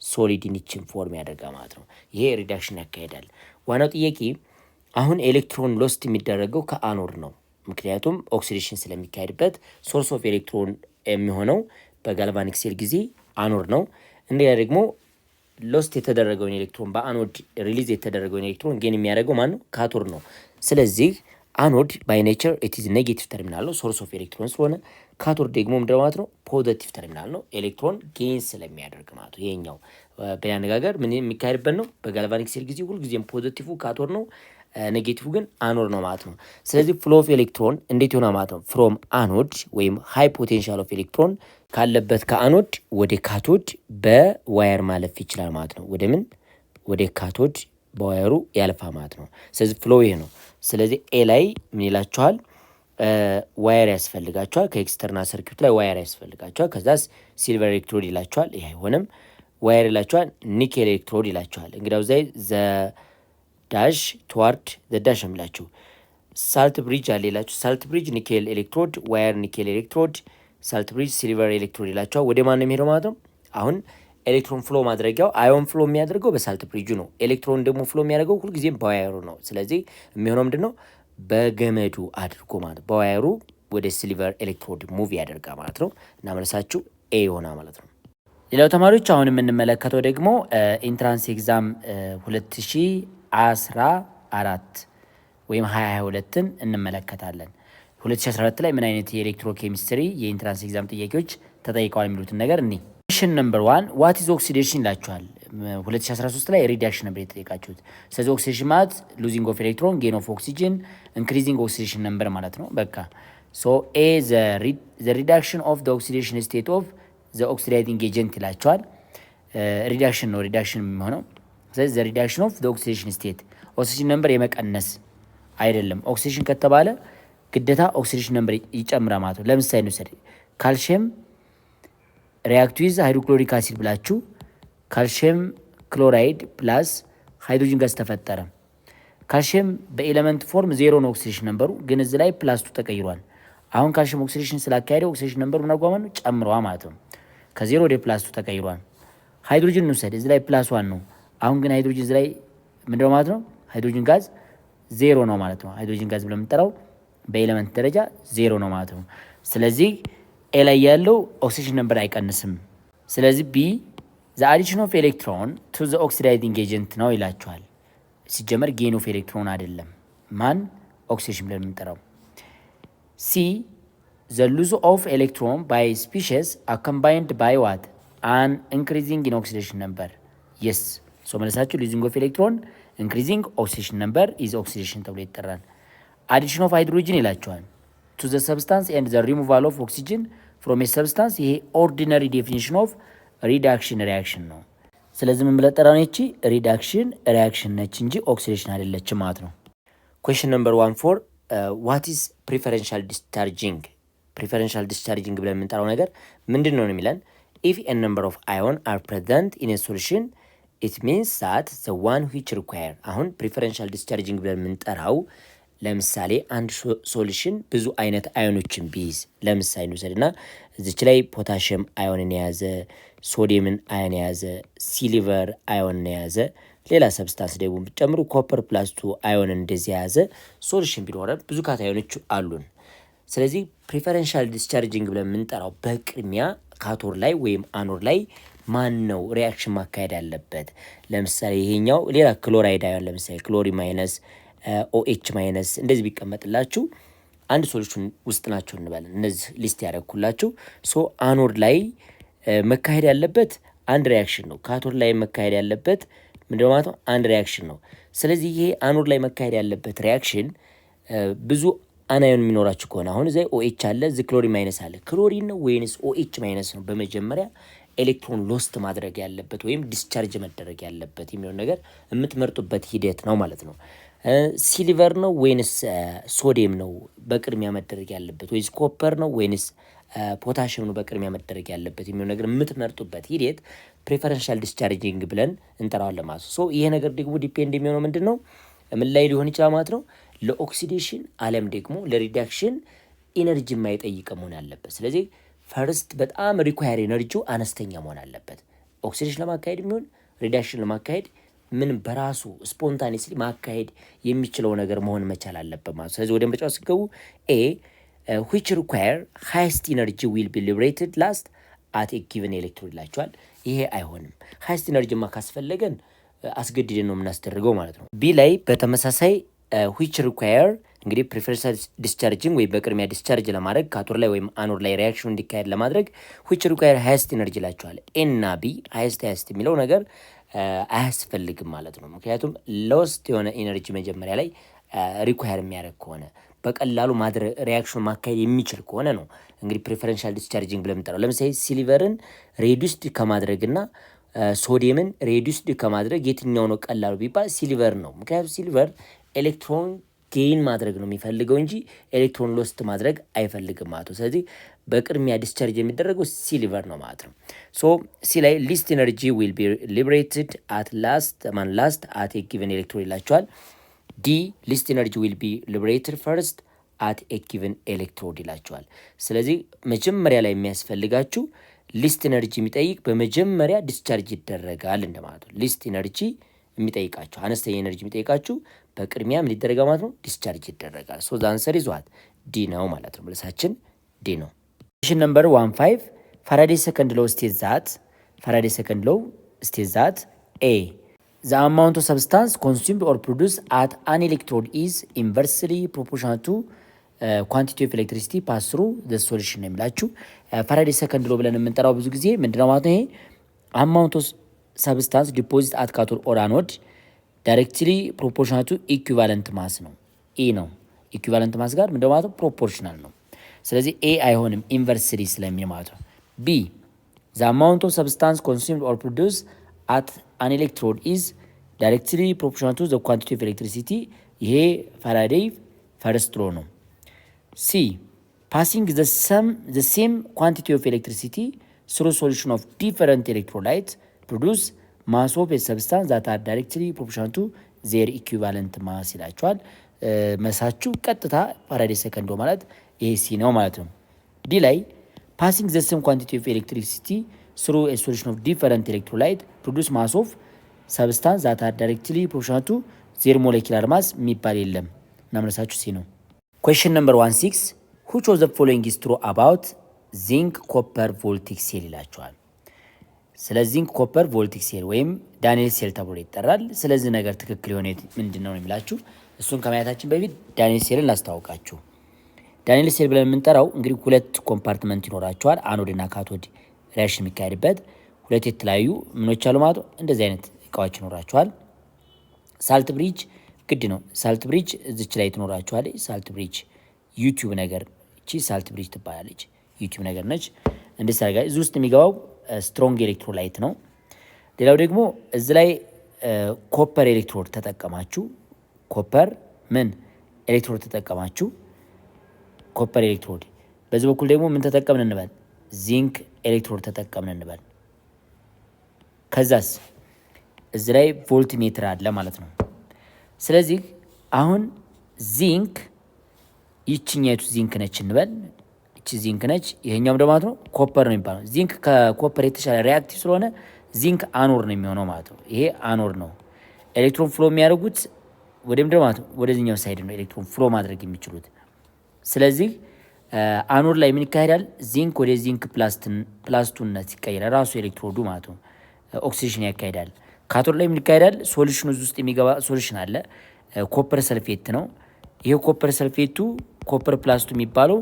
ሶሊድን ይችን ፎርም ያደርጋል ማለት ነው። ይሄ ሪዳክሽን ያካሄዳል። ዋናው ጥያቄ አሁን ኤሌክትሮን ሎስት የሚደረገው ከአኖድ ነው። ምክንያቱም ኦክሲዴሽን ስለሚካሄድበት ሶርስ ኦፍ ኤሌክትሮን የሚሆነው በጋልቫኒክ ሴል ጊዜ አኖድ ነው። እንደገና ደግሞ ሎስት የተደረገውን ኤሌክትሮን በአኖድ ሪሊዝ የተደረገውን ኤሌክትሮን ጌን የሚያደርገው ማን ነው? ካቶድ ነው። ስለዚህ አኖድ ባይ ኔቸር ኢት ኢዝ ኔጌቲቭ ተርሚናል ነው፣ ሶርስ ኦፍ ኤሌክትሮን ስለሆነ። ካቶድ ደግሞ ምንድን ማለት ነው? ፖዘቲቭ ተርሚናል ነው፣ ኤሌክትሮን ጌን ስለሚያደርግ ማለት ነው። ይሄኛው በሌላ አነጋገር ምን የሚካሄድበት ነው? በጋልቫኒክ ሴል ጊዜ ሁልጊዜም ፖዘቲቭ ካቶድ ነው፣ ኔጌቲቭ ግን አኖድ ነው ማለት ነው። ስለዚህ ፍሎ ኦፍ ኤሌክትሮን እንዴት ይሆናል ማለት ነው? ፍሮም አኖድ ወይም ሃይ ፖቴንሻል ኦፍ ኤሌክትሮን ካለበት ከአኖድ ወደ ካቶድ በዋየር ማለፍ ይችላል ማለት ነው። ወደ ምን? ወደ ካቶድ በዋየሩ ያልፋ ማለት ነው። ስለዚህ ፍሎ ይሄ ነው። ስለዚህ ኤ ላይ ምን ይላችኋል? ዋየር ያስፈልጋቸዋል። ከኤክስተርናል ሰርኪዩት ላይ ዋየር ያስፈልጋቸዋል። ከዛስ ሲልቨር ኤሌክትሮድ ይላቸዋል። ይሄ አይሆንም። ዋየር ይላቸዋል። ኒኬል ኤሌክትሮድ ይላቸዋል። እንግዲያው ዛይ ዘ ዳሽ ትዋርድ ዘ ዳሽ የሚላችሁ ሳልት ብሪጅ አለ ይላችሁ። ሳልት ብሪጅ ኒኬል ኤሌክትሮድ፣ ዋየር ኒኬል ኤሌክትሮድ፣ ሳልት ብሪጅ ሲልቨር ኤሌክትሮድ ይላቸዋል። ወደ ማን ነው የሚሄደው ማለት ነው? አሁን ኤሌክትሮን ፍሎ ማድረጊያው አዮን ፍሎ የሚያደርገው በሳልት ብሪጁ ነው። ኤሌክትሮን ደግሞ ፍሎ የሚያደርገው ሁልጊዜም በዋየሩ ነው። ስለዚህ የሚሆነው ምንድን ነው? በገመዱ አድርጎ ማለት በዋየሩ ወደ ሲልቨር ኤሌክትሮድ ሙቭ ያደርጋ ማለት ነው። እና መልሳችሁ ኤ ይሆናል ማለት ነው። ሌላው ተማሪዎች አሁን የምንመለከተው ደግሞ ኢንትራንስ ኤግዛም 2014 ወይም 2022ን እንመለከታለን። 2014 ላይ ምን አይነት የኤሌክትሮ ኬሚስትሪ የኢንትራንስ ኤግዛም ጥያቄዎች ተጠይቀዋል የሚሉትን ነገር እኒ ኩዌሽን ነምበር 1 ዋት ኢዝ ኦክሲዴሽን ይላችኋል። 2013 ላይ ሪዳክሽን ነበር የተጠየቃችሁት። ስለዚህ ኦክሲዴሽን ማለት ሉዚንግ ኦፍ ኤሌክትሮን ጌን ኦፍ ኦክሲጅን ኢንክሪዚንግ ኦክሲዴሽን ነምበር ማለት ነው። በቃ ሶ ኤ ዘ ሪዳክሽን ኦፍ ዘ ኦክሲዴሽን ስቴት ኦፍ ዘ ኦክሲዳይዚንግ ኤጀንት ይላችኋል። ሪዳክሽን ነው ሪዳክሽን የሚሆነው። ስለዚህ ዘ ሪዳክሽን ኦፍ ዘ ኦክሲዴሽን ስቴት ኦክሲጅን ነምበር የመቀነስ አይደለም። ኦክሲዴሽን ከተባለ ግዴታ ኦክሲዴሽን ነምበር ይጨምራል ማለት ነው። ለምሳሌ እንውሰድ። ካልሽየም ሪያክት ዊዝ ሃይድሮክሎሪክ አሲድ ብላችሁ ካልሽየም ክሎራይድ ፕላስ ሃይድሮጅን ጋዝ ተፈጠረ። ካልሽየም በኤሌመንት ፎርም 0 ነው ኦክሲዴሽን ነምበሩ፣ ግን እዚህ ላይ +2 ተቀይሯል። አሁን ካልሽየም ኦክሲዴሽን ስላካሄደው ኦክሲዴሽን ነምበሩ ምን አጓማ ነው? ጨምሯል ማለት ነው። ከ0 ወደ +2 ተቀይሯል። ሃይድሮጅን እንውሰድ። እዚህ ላይ +1 ነው። አሁን ግን ሃይድሮጅን እዚህ ላይ ምንድነው ማለት ነው? ሃይድሮጅን ጋዝ 0 ነው ማለት ነው። ሃይድሮጅን ጋዝ ብለን የምንጠራው በኤሌመንት ደረጃ 0 ነው ማለት ነው። ስለዚህ ኤ ላይ ያለው ኦክሲዴሽን ነምበር አይቀንስም። ስለዚህ ቢ ዘ አዲሽን ኦፍ ኤሌክትሮን ቱ ዘ ኦክሲዳይዚንግ ኤጀንት ነው ይላችኋል። ሲጀመር ጌን ኦፍ ኤሌክትሮን አይደለም። ማን? ኦክሲዴሽን ብለን የምንጠራው። ሲ ዘ ሉዝ ኦፍ ኤሌክትሮን ባይ ስፒሺስ አኮምባይንድ ባይ ዋት አን ኢንክሪዚንግ ኢን ኦክሲዴሽን ነምበር። የስ ሶ መለሳችሁ ሉዚንግ ኦፍ ኤሌክትሮን ኢንክሪዚንግ ኦክሲዴሽን ነምበር ኢዝ ኦክሲዴሽን ተብሎ ይጠራል። አዲሽን ኦፍ ሃይድሮጅን ይላችኋል ቱ ዘ ሰብስታንስ ኤንድ ዘ ሪሙቫል ኦፍ ኦክሲጅን ፍሮም ኤ ሰብስታንስ። ይሄ ኦርዲነሪ ዴፊኒሽን ኦፍ ሪዳክሽን ሪያክሽን ነው። ስለዚህ ምን ብለን ጠራን? ይቺ ሪዳክሽን ሪያክሽን ነች እንጂ ኦክሲዴሽን አይደለችም ማለት ነው። ኩዌሽን ነምበር 1 ፎር ዋት ኢዝ ፕሪፈረንሻል ዲስቻርጂንግ? ፕሪፈረንሻል ዲስቻርጂንግ ብለን የምንጠራው ነገር ምንድን ነው የሚለን ኢፍ ኤ ነምበር ኦፍ አዮን አር ፕሬዘንት ኢን ሶሉሽን ኢት ሚንስ ዛት ዘ ዋን ዊች ሪኳየር። አሁን ፕሪፈረንሻል ዲስቻርጂንግ ብለን የምንጠራው ለምሳሌ አንድ ሶሉሽን ብዙ አይነት አዮኖችን ቢይዝ ለምሳሌ እንውሰድና እዚች ላይ ፖታሽየም አዮንን የያዘ ሶዲየምን አዮን የያዘ ሲሊቨር አዮንን የያዘ ሌላ ሰብስታንስ ደግሞ ብጨምሩ ኮፐር ፕላስ2 አዮንን እንደዚህ የያዘ ሶሉሽን ቢኖረን ብዙ ካታዮኖች አሉን። ስለዚህ ፕሪፈረንሻል ዲስቻርጂንግ ብለን የምንጠራው በቅድሚያ ካቶር ላይ ወይም አኖር ላይ ማን ነው ሪያክሽን ማካሄድ ያለበት? ለምሳሌ ይሄኛው ሌላ ክሎራይድ አዮን ለምሳሌ ክሎሪ ማይነስ ኦኤች ማይነስ እንደዚህ ቢቀመጥላችሁ አንድ ሶሉሽን ውስጥ ናቸው እንበል። እነዚህ ሊስት ያደረኩላችሁ። ሶ አኖድ ላይ መካሄድ ያለበት አንድ ሪያክሽን ነው። ካቶድ ላይ መካሄድ ያለበት ምንድነው ማለት ነው? አንድ ሪያክሽን ነው። ስለዚህ ይሄ አኖድ ላይ መካሄድ ያለበት ሪያክሽን ብዙ አናዮን የሚኖራችሁ ከሆነ አሁን እዚህ ኦኤች አለ፣ እዚህ ክሎሪ ማይነስ አለ። ክሎሪን ነው ወይንስ ኦኤች ማይነስ ነው በመጀመሪያ ኤሌክትሮን ሎስት ማድረግ ያለበት ወይም ዲስቻርጅ መደረግ ያለበት የሚሆን ነገር የምትመርጡበት ሂደት ነው ማለት ነው። ሲሊቨር ነው ወይንስ ሶዲየም ነው በቅድሚያ መደረግ ያለበት ወይስ ኮፐር ነው ወይንስ ፖታሽየም ነው በቅድሚያ መደረግ ያለበት የሚሆን ነገር የምትመርጡበት ሂደት ፕሪፈረንሻል ዲስቻርጂንግ ብለን እንጠራዋለን ማለት ነው። ሶ ይሄ ነገር ደግሞ ዲፔንድ የሚሆነው ምንድን ነው ምን ላይ ሊሆን ይችላል ማለት ነው? ለኦክሲዴሽን አለም ደግሞ ለሪዳክሽን ኢነርጂ የማይጠይቅ መሆን አለበት። ስለዚህ ፈርስት በጣም ሪኳየር ኤነርጂው አነስተኛ መሆን አለበት። ኦክሲዴሽን ለማካሄድ የሚሆን ሪዳክሽን ለማካሄድ ምን በራሱ ስፖንታኒስሊ ማካሄድ የሚችለው ነገር መሆን መቻል አለበት ማለት። ስለዚህ ወደ ምርጫው ሲገቡ ኤ which require highest energy will be liberated last at a given electrode ይላቸዋል። ይሄ አይሆንም። highest energy ካስፈለገን አስገድደን ነው የምናስደርገው ማለት ነው። ቢ ላይ በተመሳሳይ which require እንግዲህ ፕሪፈረንሻል ዲስቻርጂንግ ወይ በቅድሚያ ዲስቻርጅ ለማድረግ ካቶድ ላይ ወይም አኖድ ላይ ሪያክሽኑ እንዲካሄድ ለማድረግ which require highest energy ይላቸዋል። ኤ እና ቢ highest የሚለው ነገር አያስፈልግም ማለት ነው። ምክንያቱም ሎስት የሆነ ኢነርጂ መጀመሪያ ላይ ሪኳየር የሚያደርግ ከሆነ በቀላሉ ሪያክሽን ማካሄድ የሚችል ከሆነ ነው እንግዲህ ፕሪፈረንሻል ዲስቻርጂንግ ብለን የምንጠራው። ለምሳሌ ሲሊቨርን ሬዱስድ ከማድረግና ሶዲየምን ሬዱስድ ከማድረግ የትኛው ነው ቀላሉ ቢባል ሲሊቨር ነው። ምክንያቱም ሲሊቨር ኤሌክትሮን ጌይን ማድረግ ነው የሚፈልገው እንጂ ኤሌክትሮን ሎስት ማድረግ አይፈልግም ማለት ነው። ስለዚህ በቅድሚያ ዲስቻርጅ የሚደረገው ሲሊቨር ነው ማለት ነው። ሶ ሲ ላይ ሊስት ኤነርጂ ዊል ቢ ሊበሬትድ አት ላስት አት ኤ ጊቨን ኤሌክትሮድ ይላቸዋል። ዲ ሊስት ኤነርጂ ዊል ቢ ሊበሬትድ ፈርስት አት ኤ ጊቨን ኤሌክትሮድ ይላቸዋል። ስለዚህ መጀመሪያ ላይ የሚያስፈልጋችሁ ሊስት ኤነርጂ የሚጠይቅ በመጀመሪያ ዲስቻርጅ ይደረጋል እንደማለት ነው። ሊስት ኤነርጂ የሚጠይቃችሁ አነስተኛ ኤነርጂ የሚጠይቃችሁ በቅድሚያ ምን ይደረጋል ማለት ነው? ዲስቻርጅ ይደረጋል። ሶ ዘ አንሰር ኢዝ ዋት ዲ ነው ማለት ነው። መልሳችን ዲ ነው። ኩዌስችን ነምበር 15 ፋራዴይ ሰከንድ ሎው ስቴትስ ዛት ኤ the amount of substance consumed or produced at an electrode is inversely proportional to quantity of electricity passed through the solution ነው የሚላችሁ። ፋራዴይ ሰከንድ ሎው ብለን የምንጠራው ብዙ ጊዜ ምንድነው ማለት ነው? ይሄ amount of substance deposit at cathode or anode directly proportional to equivalent mass ነው። ኤ ነው ኢኩቫለንት ማስ ጋር ምንድነው ማለት ነው? ፕሮፖርሽናል ነው። ስለዚህ ኤ አይሆንም ኢንቨርስሊ ስለሚል ማለት ነው። ቢ the amount of substance consumed or produced at an electrode is directly proportional to the quantity of electricity ይሄ ፋራዴይ ፈርስት ሎ ነው። ሲ passing the same quantity of electricity through solution of different electrolytes produce mass of a substance that are directly proportional to their equivalent mass ይላቸዋል። መሳችሁ ቀጥታ ፋራዴይ ሰከንድ ሎ ማለት ይሄ ሲ ነው ማለት ነው። ዲ ላይ passing the same quantity of electricity through a solution of different electrolyte produce mass of substance that are directly proportional to their molecular mass የሚባል የለም እና መልሳችሁ ሲ ነው። question number 16 which of the following is true about zinc copper voltic cell ይላቸዋል። ስለ ዚንክ ኮፐር ቮልቲክ ሴል ወይም ዳንኤል ሴል ተብሎ ይጠራል። ስለዚህ ነገር ትክክል የሆነ ምንድነው ነው የሚላችሁ። እሱን ከማየታችን በፊት ዳንኤል ሴልን ላስታውቃችሁ። ዳንኤል ሴል ብለን የምንጠራው እንግዲህ ሁለት ኮምፓርትመንት ይኖራቸዋል። አኖድ እና ካቶድ ሪያክሽን የሚካሄድበት ሁለት የተለያዩ ምኖች አሉ ማለት ነው። እንደዚህ አይነት እቃዎች ይኖራቸዋል። ሳልት ብሪጅ ግድ ነው። ሳልት ብሪጅ እዚች ላይ ትኖራቸዋል። ሳልት ብሪጅ ዩቲዩብ ነገር እቺ ሳልት ብሪጅ ትባላለች። ዩቲዩብ ነገር ነች። እንደዚህ አድርጋ እዚህ ውስጥ የሚገባው ስትሮንግ ኤሌክትሮላይት ነው። ሌላው ደግሞ እዚህ ላይ ኮፐር ኤሌክትሮድ ተጠቀማችሁ ኮፐር ምን ኤሌክትሮድ ተጠቀማችሁ ኮፐር ኤሌክትሮድ። በዚህ በኩል ደግሞ ምን ተጠቀምን እንበል? ዚንክ ኤሌክትሮድ ተጠቀምን እንበል። ከዛስ እዚህ ላይ ቮልት ሜትር አለ ማለት ነው። ስለዚህ አሁን ዚንክ ይችኛይቱ ዚንክ ነች እንበል። እቺ ዚንክ ነች፣ ይሄኛውም ደግሞ ማለት ነው ኮፐር ነው የሚባለው። ዚንክ ከኮፐር የተሻለ ሪአክቲቭ ስለሆነ ዚንክ አኖር ነው የሚሆነው ማለት ነው። ይሄ አኖር ነው። ኤሌክትሮን ፍሎ የሚያደርጉት ወደም ደግሞ ማለት ነው ወደዚህኛው ሳይድ ነው ኤሌክትሮን ፍሎ ማድረግ የሚችሉት። ስለዚህ አኖር ላይ ምን ይካሄዳል? ዚንክ ወደ ዚንክ ፕላስቱነት ይቀየራል ራሱ ኤሌክትሮዱ ማለት ነው። ኦክሲዴሽን ያካሄዳል። ካቶድ ላይ ምን ይካሄዳል? ሶሉሽን ውስጥ የሚገባ ሶሉሽን አለ። ኮፐር ሰልፌት ነው። ይሄ ኮፐር ሰልፌቱ ኮፐር ፕላስቱ የሚባለው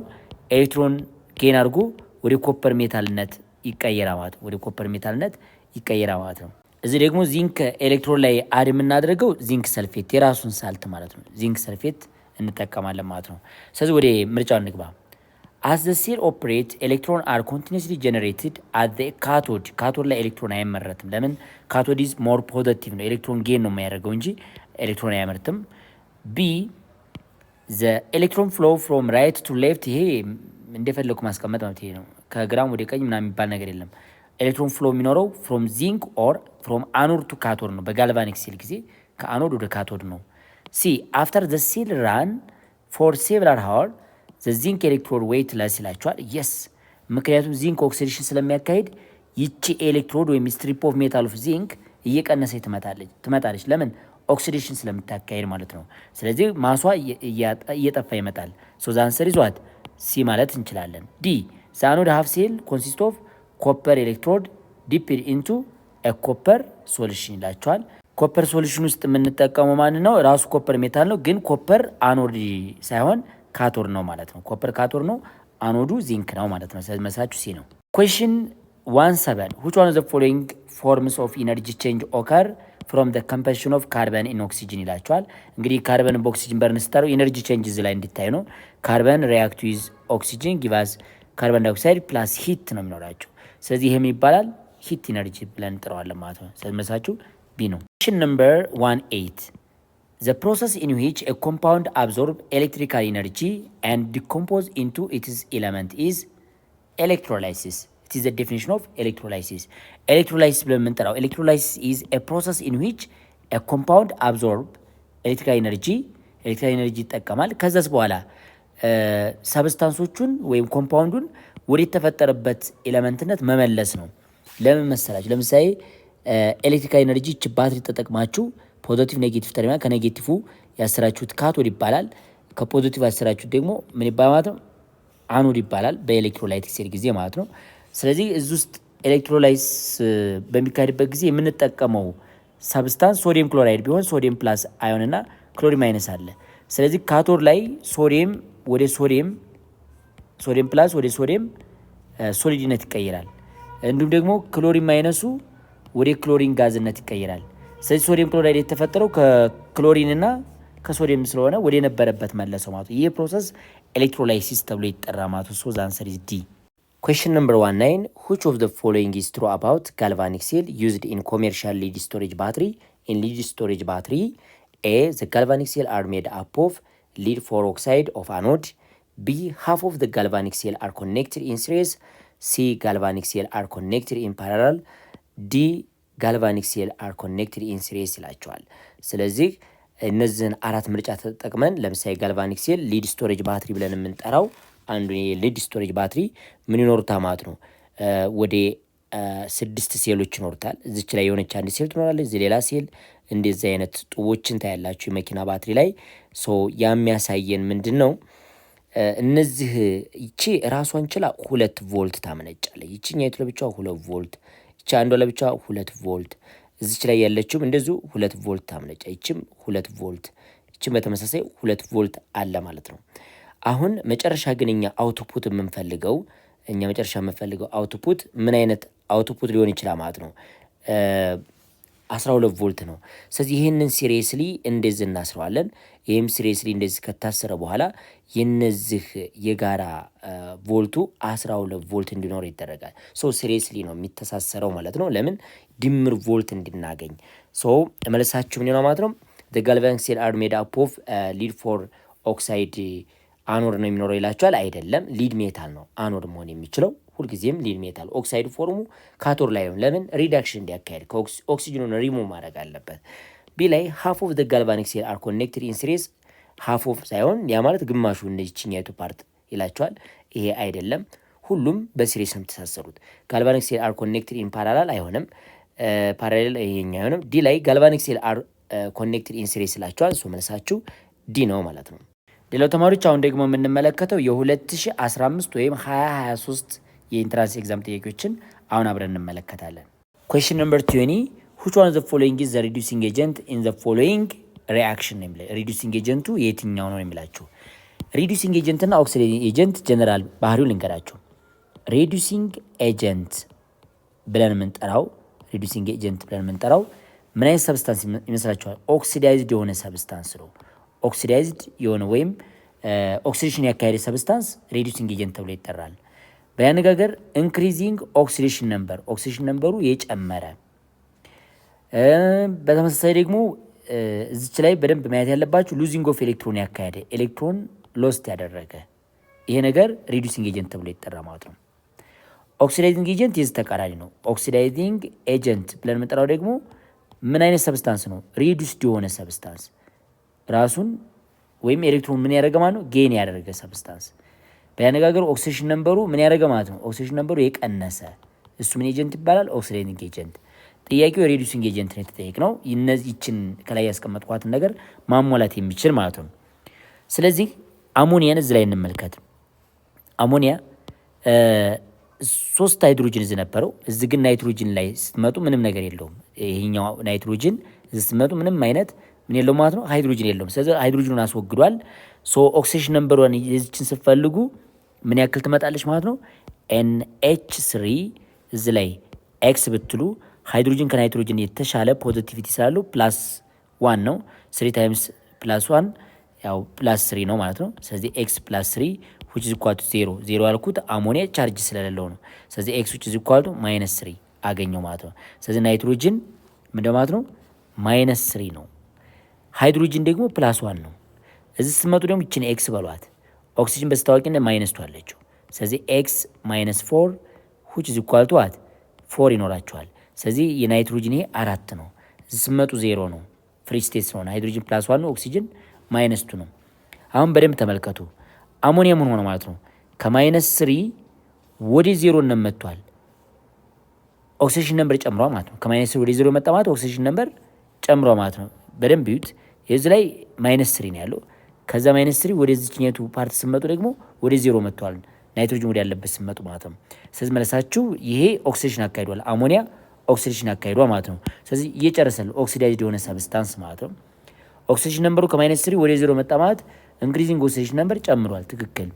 ኤሌክትሮን ጌን አድርጎ ወደ ኮፐር ሜታልነት ይቀየራል ማለት ነው። ወደ ኮፐር ሜታልነት ይቀየራል ማለት ነው። እዚህ ደግሞ ዚንክ ኤሌክትሮን ላይ አድ የምናደርገው ዚንክ ሰልፌት የራሱን ሳልት ማለት ነው። ዚንክ ሰልፌት እንጠቀማለን ማለት ነው። ስለዚህ ወደ ምርጫው እንግባ። as the cell operate electron are continuously generated at the cathode ካቶድ ላይ ኤሌክትሮን አይመረትም። ለምን? ካቶድ is more positive ነው፣ ኤሌክትሮን ጌን ነው የሚያደርገው እንጂ ኤሌክትሮን አይመርትም። b the electron flow from right to left ይሄ እንደፈለኩ ማስቀመጥ ማለት ይሄ ነው። ከግራም ወደ ቀኝ ምናምን የሚባል ነገር የለም። ኤሌክትሮን ፍሎ የሚኖረው from zinc or from anode to cathode ነው። በጋልቫኒክ ሴል ጊዜ ከአኖድ ወደ ካቶድ ነው። c after the cell run for several hours the zinc electrode weightless ይላቸዋል። yes ምክንያቱም ዚንክ ኦክሲዴሽን ስለሚያካሂድ ይቺ ኤሌክትሮድ ወይም ስትሪፕ ኦፍ ሜታል ኦፍ ዚንክ እየቀነሰ ትመጣለች። ለምን? ኦክሲዴሽን ስለምታካሂድ ማለት ነው። ስለዚህ ማሷ እየጠፋ ይመጣል። ሶ the answer is what? ሲ ማለት እንችላለን። ዲ the anode half cell consist of copper electrode dipped into a copper solution ይላቸዋል። ኮፐር ሶሉሽን ውስጥ የምንጠቀመው ማን ነው? ራሱ ኮፐር ሜታል ነው፣ ግን ኮፐር አኖድ ሳይሆን ካቶድ ነው ማለት ነው። ኮፐር ካቶድ ነው፣ አኖዱ ዚንክ ነው ማለት ነው። ስለዚህ መሳችሁ ሲ ነው። ኩዌስችን 17 which one of the following forms of energy change occur from the combustion of carbon in oxygen ይላቸዋል። እንግዲህ ካርበን በኦክሲጅን በርን ስታረው ኤነርጂ ቼንጅ እዚህ ላይ እንዲታይ ነው። ካርበን ሪአክት ዊዝ ኦክሲጅን ጊቫስ ካርበን ዳይኦክሳይድ ፕላስ ሂት ነው የሚኖራቸው። ስለዚህ ይሄም ይባላል ሂት ኤነርጂ ብለን እንጠራዋለን ማለት ነው። ስለዚህ መሳችሁ ቢ ነው። ኩዌስችን ነምበር 18 the process in which a compound absorbs electrical energy and decomposes into its element is electrolysis. It is the definition of electrolysis. Electrolysis ብለን የምንጠራው electrolysis is a process in which a compound absorbs electrical energy ይጠቀማል። ከዛስ በኋላ ሰብስታንሶቹን ወይም ኮምፓውንዱን ወደ ተፈጠረበት ኤሌመንትነት መመለስ ነው። ለምን መሰላችሁ? ለምሳሌ ኤሌክትሪካል ኤነርጂ እቺ ባትሪ ተጠቅማችሁ ፖዚቲቭ ኔጌቲቭ ተርሚናል ከኔጌቲቭ ያሰራችሁት ካቶድ ይባላል። ከፖዚቲቭ ያሰራችሁት ደግሞ ምን ይባላል ማለት ነው? አኖድ ይባላል። በኤሌክትሮላይቲክ ሴል ጊዜ ማለት ነው። ስለዚህ እዚህ ውስጥ ኤሌክትሮላይስ በሚካሄድበት ጊዜ የምንጠቀመው ሳብስታንስ ሶዲየም ክሎራይድ ቢሆን ሶዲየም ፕላስ አዮን እና ክሎሪን ማይነስ አለ። ስለዚህ ካቶድ ላይ ሶዲየም ወደ ሶዲየም ፕላስ ወደ ሶዲየም ሶሊድነት ይቀየራል። እንዲሁም ደግሞ ክሎሪን ማይነሱ ወደ ክሎሪን ጋዝነት ይቀየራል። ስለዚህ ሶዲየም ክሎራይድ የተፈጠረው ከክሎሪን እና ከሶዲየም ስለሆነ ወደ ነበረበት መለሰው ማለት ነው። ይህ ፕሮሰስ ኤሌክትሮላይሲስ ተብሎ ይጠራ ማለት ነው። ሶ ዘ አንሰር ኢዝ ዲ። ኩዌስችን ነምበር 19 which of the following is true about galvanic cell used in commercial lead storage battery? In lead storage battery, A, the galvanic cell are made up of lead 4 oxide of anode. B, half of the galvanic cell are connected in series. C, galvanic cell are connected in parallel. D, galvanic cell are connected in series ይላቸዋል። ስለዚህ እነዚህን አራት ምርጫ ተጠቅመን ለምሳሌ ጋልቫኒክ ሴል ሊድ ስቶሬጅ ባትሪ ብለን የምንጠራው አንዱ የሊድ ስቶሬጅ ባትሪ ምን ይኖሩታል ማለት ነው። ወደ 6 ሴሎች ይኖሩታል። እዚች ላይ የሆነች አንድ ሴል ትኖራለች። እዚህ ሌላ ሴል እንደዚህ አይነት ጡቦችን ታያላችሁ የመኪና ባትሪ ላይ። ሶ የሚያሳየን ምንድን ነው? እነዚህ ይቺ ራሷን ችላ 2 ቮልት ታመነጫለች። ይቺኛይቱ ለብቻዋ 2 ቮልት፣ ይቺ አንዷ ለብቻዋ 2 ቮልት፣ እዚች ላይ ያለችውም እንደዚሁ 2 ቮልት ታመነጫ። ይቺም 2 ቮልት፣ ይቺም በተመሳሳይ 2 ቮልት አለ ማለት ነው። አሁን መጨረሻ ግን እኛ አውትፑት የምንፈልገው አውትፑት ምን አይነት አውትፑት ሊሆን ይችላል ማለት ነው? 12 ቮልት ነው። ስለዚህ ይህንን ሲሪየስሊ እንደዚህ እናስረዋለን። ይህም ሲሪየስሊ እንደዚህ ከታሰረ በኋላ የነዚህ የጋራ ቮልቱ 12 ቮልት እንዲኖር ይደረጋል። ሶ ሲሪየስሊ ነው የሚተሳሰረው ማለት ነው። ለምን? ድምር ቮልት እንድናገኝ። ሶ መለሳችሁ ምን ነው ማለት ነው? the galvanic cell are made up of lead 4 ኦክሳይድ አኖድ ነው የሚኖረው ይላቸዋል። አይደለም፣ ሊድ ሜታል ነው አኖድ መሆን የሚችለው። ሁልጊዜም ሊድ ሜታል ኦክሳይድ ፎርሙ ካቶድ ላይ ነው። ለምን? ሪዳክሽን እንዲያካሄድ ኦክሲጅኑን ሪሙቭ ማድረግ አለበት። ቢ ላይ ሃፍ ኦፍ ዘ ጋልቫኒክ ሴል አር ኮኔክትድ ኢን ሲሪስ፣ ሃፍ ኦፍ ሳይሆን ያ ማለት ግማሹ እነዚህኛቱ ፓርት ይላቸዋል። ይሄ አይደለም፣ ሁሉም በሲሪስ ነው የተሳሰሩት። ጋልቫኒክ ሴል አር ኮኔክትድ ኢን ፓራላል አይሆንም፣ ፓራሌል ይሄኛ አይሆንም። ዲ ላይ ጋልቫኒክ ሴል አር ኮኔክትድ ኢን ሲሪስ ይላቸዋል። እሱ መልሳችሁ ዲ ነው ማለት ነው። ሌላው ተማሪዎች አሁን ደግሞ የምንመለከተው የ2015 ወይም 2023 የኢንትራንስ ኤግዛም ጥያቄዎችን አሁን አብረን እንመለከታለን። ኩዌስችን ነምበር 20 which one of the following is the reducing agent in the following reaction ነው የሚለው። ሪዱሲንግ ኤጀንቱ የትኛው ነው የሚላችሁ። ሪዱሲንግ ኤጀንት እና ኦክሲዳይዚንግ ኤጀንት ጀነራል ባህሪው ልንገራችሁ። ሪዱሲንግ ኤጀንት ብለን የምንጠራው ምን አይነት ሰብስታንስ ይመስላችኋል? ኦክሲዳይዝድ የሆነ ሰብስታንስ ነው። ኦክሲዳይዝድ የሆነ ወይም ኦክሲዴሽን ያካሄደ ሰብስታንስ ሪዱሲንግ ኤጀንት ተብሎ ይጠራል። በያነጋገር ኢንክሪዚንግ ኦክሲዴሽን ነምበሩ የጨመረ። በተመሳሳይ ደግሞ እዚች ላይ በደንብ ማየት ያለባችሁ ሉዚንግ ኦፍ ኤሌክትሮን ያካሄደ፣ ኤሌክትሮን ሎስት ያደረገ፣ ይሄ ነገር ሪዱሲንግ ኤጀንት ተብሎ ይጠራ ማለት ነው። ኦክሲዳይዚንግ ኤጀንት የዚህ ተቃራኒ ነው። ኦክሲዳይዚንግ ኤጀንት ብለን የምንጠራው ደግሞ ምን አይነት ሰብስታንስ ነው? ሪዱስድ የሆነ ሰብስታንስ ራሱን ወይም ኤሌክትሮን ምን ያደረገ ማለት ነው? ጌን ያደረገ ሰብስታንስ። በያነጋገሩ ኦክሲዴሽን ነምበሩ ምን ያደረገ ማለት ነው? ኦክሲዴሽን ነምበሩ የቀነሰ፣ እሱ ምን ኤጀንት ይባላል? ኦክሲዳይዚንግ ኤጀንት። ጥያቄው የሪዱሲንግ ኤጀንት ነው የተጠየቅነው። ይችን ከላይ ያስቀመጥኳትን ነገር ማሟላት የሚችል ማለት ነው። ስለዚህ አሞኒያን እዚህ ላይ እንመልከት። አሞኒያ 3 ሃይድሮጅን እዚህ ነበረው። እዚህ ግን ናይትሮጅን ላይ ስትመጡ ምንም ነገር የለውም። ይሄኛው ናይትሮጅን እዚህ ስትመጡ ምንም አይነት ምን የለውም ማለት ነው፣ ሃይድሮጅን የለውም። ስለዚህ ሃይድሮጅኑን አስወግዷል። ኦክሲዴሽን ነምበሯን የዚችን ስትፈልጉ ምን ያክል ትመጣለች ማለት ነው? NH3 እዚህ ላይ ኤክስ ብትሉ ሃይድሮጅን ከናይትሮጅን የተሻለ ፖዚቲቪቲ ስላለው +1 ነው። 3 ታይምስ +1 ያው +3 ነው ማለት ነው። ስለዚህ ኤክስ +3 which is equal to 0 ያልኩት አሞኒያ ቻርጅ ስለሌለው ነው። ስለዚህ ኤክስ which is equal to -3 አገኘው ማለት ነው። ስለዚህ ናይትሮጅን ምንድን ማለት ነው? -3 ነው። ሃይድሮጅን ደግሞ +1 ነው። እዚህ ስትመጡ ደግሞ ይችን ኤክስ በሏት። ኦክሲጅን በስታወቂነት -2 አለችው። ስለዚህ ኤክስ -4 which is equal to what 4 ይኖራቸዋል። ስለዚህ የናይትሮጅን ይሄ 4 ነው። እዚህ ስትመጡ 0 ነው። ፍሪ ስቴት ስለሆነ ሃይድሮጅን +1 ነው፣ ኦክሲጅን -2 ነው። አሁን በደንብ ተመልከቱ። አሞኒያ ምን ሆነ ማለት ነው? ከ-3 ወደ 0 መጥቷል። ኦክሲጅን ነምበር ጨምሯል ማለት ነው። ከ-3 ወደ 0 መጣ ማለት ኦክሲጅን ነምበር ጨምሯል ማለት ነው። በደንብ ይዩት። የዚህ ላይ -3 ነው ያለው። ከዛ -3 ወደ ዚህኛቱ ፓርት ስመጡ ደግሞ ወደ 0 መጥቷል። ናይትሮጅን ወደ ያለበት ስመጡ ማለት ነው። ስለዚህ መለሳችሁ ይሄ ኦክሲዴሽን አካሂዷል። አሞኒያ ኦክሲዴሽን አካሂዷል ማለት ነው። ስለዚህ እየጨረሰል ኦክሲዳይዝድ የሆነ ሰብስታንስ ማለት ነው። ኦክሲዴሽን ነምበሩ ከ-3 ወደ 0 መጣ ማለት ኢንክሪዚንግ ኦክሲዴሽን ነምበር ጨምሯል። ትክክል።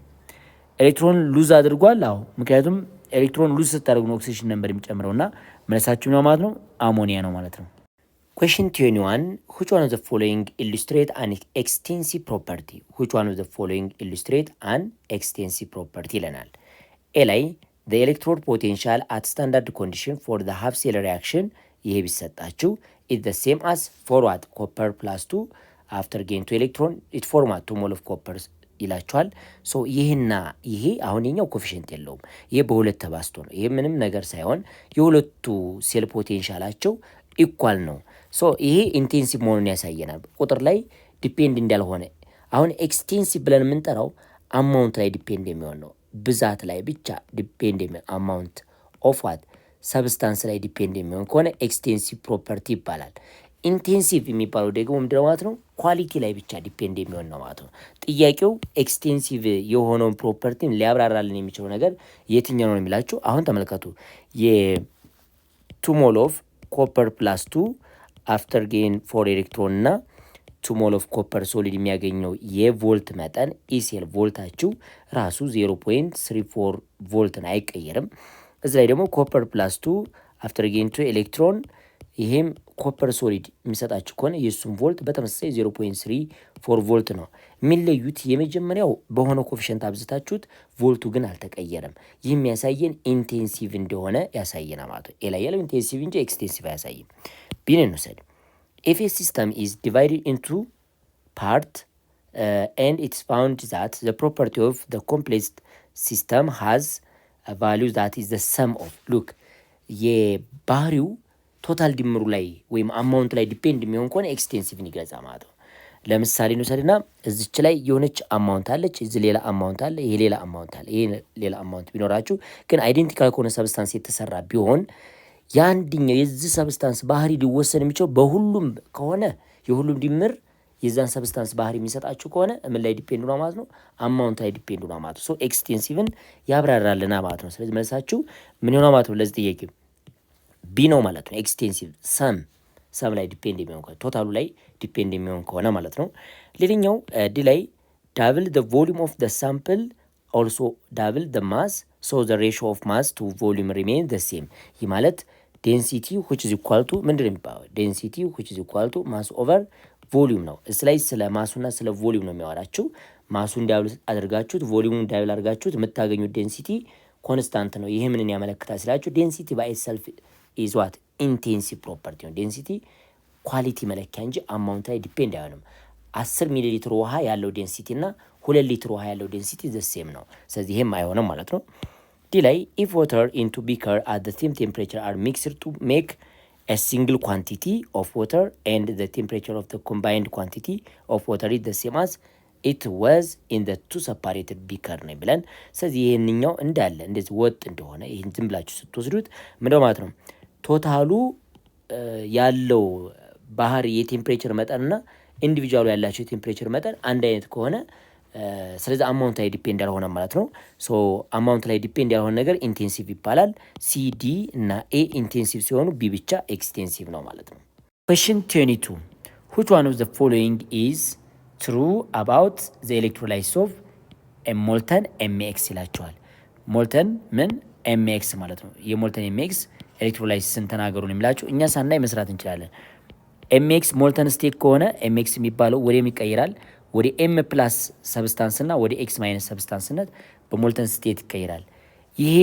ኤሌክትሮን ሉዝ አድርጓል። አዎ፣ ምክንያቱም ኤሌክትሮን ሉዝ ስታደርጉ ነው ኦክሲዴሽን ነምበር የሚጨምረውና መለሳችሁ ነው ማለት ነው አሞኒያ ነው ማለት ነው። Question 21 which one of the following illustrate an extensive property? Which one of the following illustrate an extensive property ይለናል። ኤ ላይ the electrode potential at standard condition for the half cell reaction ይሄ ቢሰጣችሁ is the same as for what copper +2 after gain to electron it form 2 mole of copper ይላችኋል። ሶ ይሄና ይሄ አሁን የኛው ኮፊሽንት የለውም። ይሄ በሁለት ተባስቶ ነው። ይሄ ምንም ነገር ሳይሆን የሁለቱ ሴል ፖቴንሻላቸው ኢኳል ነው። ሶ ይሄ ኢንቴንሲቭ መሆኑን ያሳየናል። ቁጥር ላይ ዲፔንድ እንዳልሆነ አሁን ኤክስቴንሲቭ ብለን የምንጠራው አማውንት ላይ ዲፔንድ የሚሆን ነው። ብዛት ላይ ብቻ ዲፔንድ የሚሆን አማውንት ኦፍ ዋት ሰብስታንስ ላይ ዲፔንድ የሚሆን ከሆነ ኤክስቴንሲቭ ፕሮፐርቲ ይባላል። ኢንቴንሲቭ የሚባለው ደግሞ ምንድነው ማለት ነው? ኳሊቲ ላይ ብቻ ዲፔንድ የሚሆን ነው ማለት ነው። ጥያቄው ኤክስቴንሲቭ የሆነውን ፕሮፐርቲን ሊያብራራልን የሚችለው ነገር የትኛው ነው የሚላችሁ። አሁን ተመልከቱ። የ2 ሞል ኦፍ ኮፐር +2 አፍተር ጌን 4 ኤሌክትሮን እና 2 ሞል ኦፍ ኮፐር ሶሊድ የሚያገኘው የቮልት መጠን ኢሴል ቮልታችሁ ራሱ 0.34 ቮልትን አይቀየርም። እዚህ ላይ ደግሞ ኮፐር +2 አፍተር ጌን 2 ኤሌክትሮን ይሄም ኮፐር ሶሊድ የሚሰጣችሁ ከሆነ የሱም ቮልት በተመሳሳይ 0.34 ቮልት ነው። የሚለዩት የመጀመሪያው በሆነ ኮፊሽንት አብዝታችሁት ቮልቱ ግን አልተቀየረም። ይህ የሚያሳየን ኢንቴንሲቭ እንደሆነ ያሳየናል ማለት ነው። ኤ ላይ ያለው ኢንቴንሲቭ እንጂ ኤክስቴንሲቭ አያሳይም። ቢን እንውሰድ። ኢፍ ኤ ሲስተም ኢዝ ዲቫይድድ ኢንቱ ፓርት and it's found that the property of the complex system has a value that is the sum of look የባህሪው ቶታል ድምሩ ላይ ወይም አማውንት ላይ ዲፔንድ የሚሆን ከሆነ ኤክስቴንሲቭን ይገልጻል ማለት ነው። ለምሳሌ እንውሰድና እዚች ላይ የሆነች አማውንት አለች፣ እዚህ ሌላ አማውንት አለ፣ ይሄ ሌላ አማውንት አለ፣ ይሄ ሌላ አማውንት ቢኖራችሁ ግን አይዴንቲካል ከሆነ ሰብስታንስ የተሰራ ቢሆን የአንድኛው የዚህ ሰብስታንስ ባህሪ ሊወሰን የሚችለው በሁሉም ከሆነ የሁሉም ድምር የዛን ሰብስታንስ ባህሪ የሚሰጣችሁ ከሆነ ምን ላይ ዲፔንድ ነው ማለት ነው? አማውንት ላይ ዲፔንድ ነው ማለት ነው። ሶ ኤክስቴንሲቭን ያብራራልና ማለት ነው። ስለዚህ መልሳችሁ ምን ይሆናል ማለት ነው? ለዚህ ጥያቄ ቢ ነው ማለት ነው። ኤክስቴንሲቭ ሰም ላይ ዲፔንድ የሚሆን ከሆነ ቶታሉ ላይ ዲፔንድ የሚሆን ከሆነ ማለት ነው። ሌላኛው ዲ ላይ ዳብል ዘ ቮሊዩም ኦፍ ዘ ሳምፕል ኦልሶ ዳብል ዘ ማስ ሶ ዘ ሬሽዮ ኦፍ ማስ ቱ ቮሊዩም ሪሜን ዘ ሴም። ይህ ማለት ዴንሲቲ which is equal to ምንድን ነው የሚባለው? ዴንሲቲ which is equal to ማስ ኦቨር ቮሊዩም ነው። እስ ላይ ስለ ማሱና ስለ ቮሊዩም ነው የሚያወራችሁ። ማሱን ዳብል አድርጋችሁት ቮሊዩሙን ዳብል አድርጋችሁት የምታገኙት ዴንሲቲ ኮንስታንት ነው። ይሄ ምንን ያመለክታል ስላችሁ ዴንሲቲ ባይ ሰልፍ ኢዝ ዋት ኢንቴንሲቭ ፕሮፐርቲ ነው። ዴንሲቲ ኳሊቲ መለኪያ እንጂ አማውንት ላይ ዲፔንድ አይሆንም። 10 ሚሊ ሊትር ውሃ ያለው ዴንሲቲ እና 2 ሊትር ውሃ ያለው ዴንሲቲ ዘ ሴም ነው። ስለዚህ ይሄም አይሆንም ማለት ነው። ዲ ላይ ኢፍ ዋተር ኢንቱ ቢከር አት ዘ ሴም ቴምፕሬቸር አር ሚክስድ ቱ ሜክ a single quantity of water and the temperature of the combined quantity of water is the same as it was in the two separated beaker ነው ብለን ስለዚህ ይሄንኛው እንዳለ እንደዚህ ወጥ እንደሆነ ይሄን ዝም ብላችሁ ስትወስዱት ምንድነው ማለት ነው? ቶታሉ ያለው ባህሪ የቴምፕሬቸር መጠንና ኢንዲቪጁዋሉ ያላቸው የቴምፕሬቸር መጠን አንድ አይነት ከሆነ ስለዚህ አማውንት ላይ ዲፔንድ ያልሆነ ማለት ነው። ሶ አማውንት ላይ ዲፔንድ ያልሆነ ነገር ኢንቴንሲቭ ይባላል። ሲ ዲ እና ኤ ኢንቴንሲቭ ሲሆኑ ቢ ብቻ ኤክስቴንሲቭ ነው ማለት ነው። question 22 which one of the following is true about the electrolysis of a molten MX ይላቸዋል። ሞልተን ምን MX ማለት ነው። የሞልተን MX ኤሌክትሮላይሲስን ተናገሩን የሚላቸው እኛ ሳናይ መስራት እንችላለን። MX ሞልተን ስቴት ከሆነ MX የሚባለው ወደም ይቀይራል ወደ ኤም ፕላስ ሰብስታንስ እና ወደ ኤክስ ማይነስ ሰብስታንስነት በሞልተን ስቴት ይቀይራል። ይሄ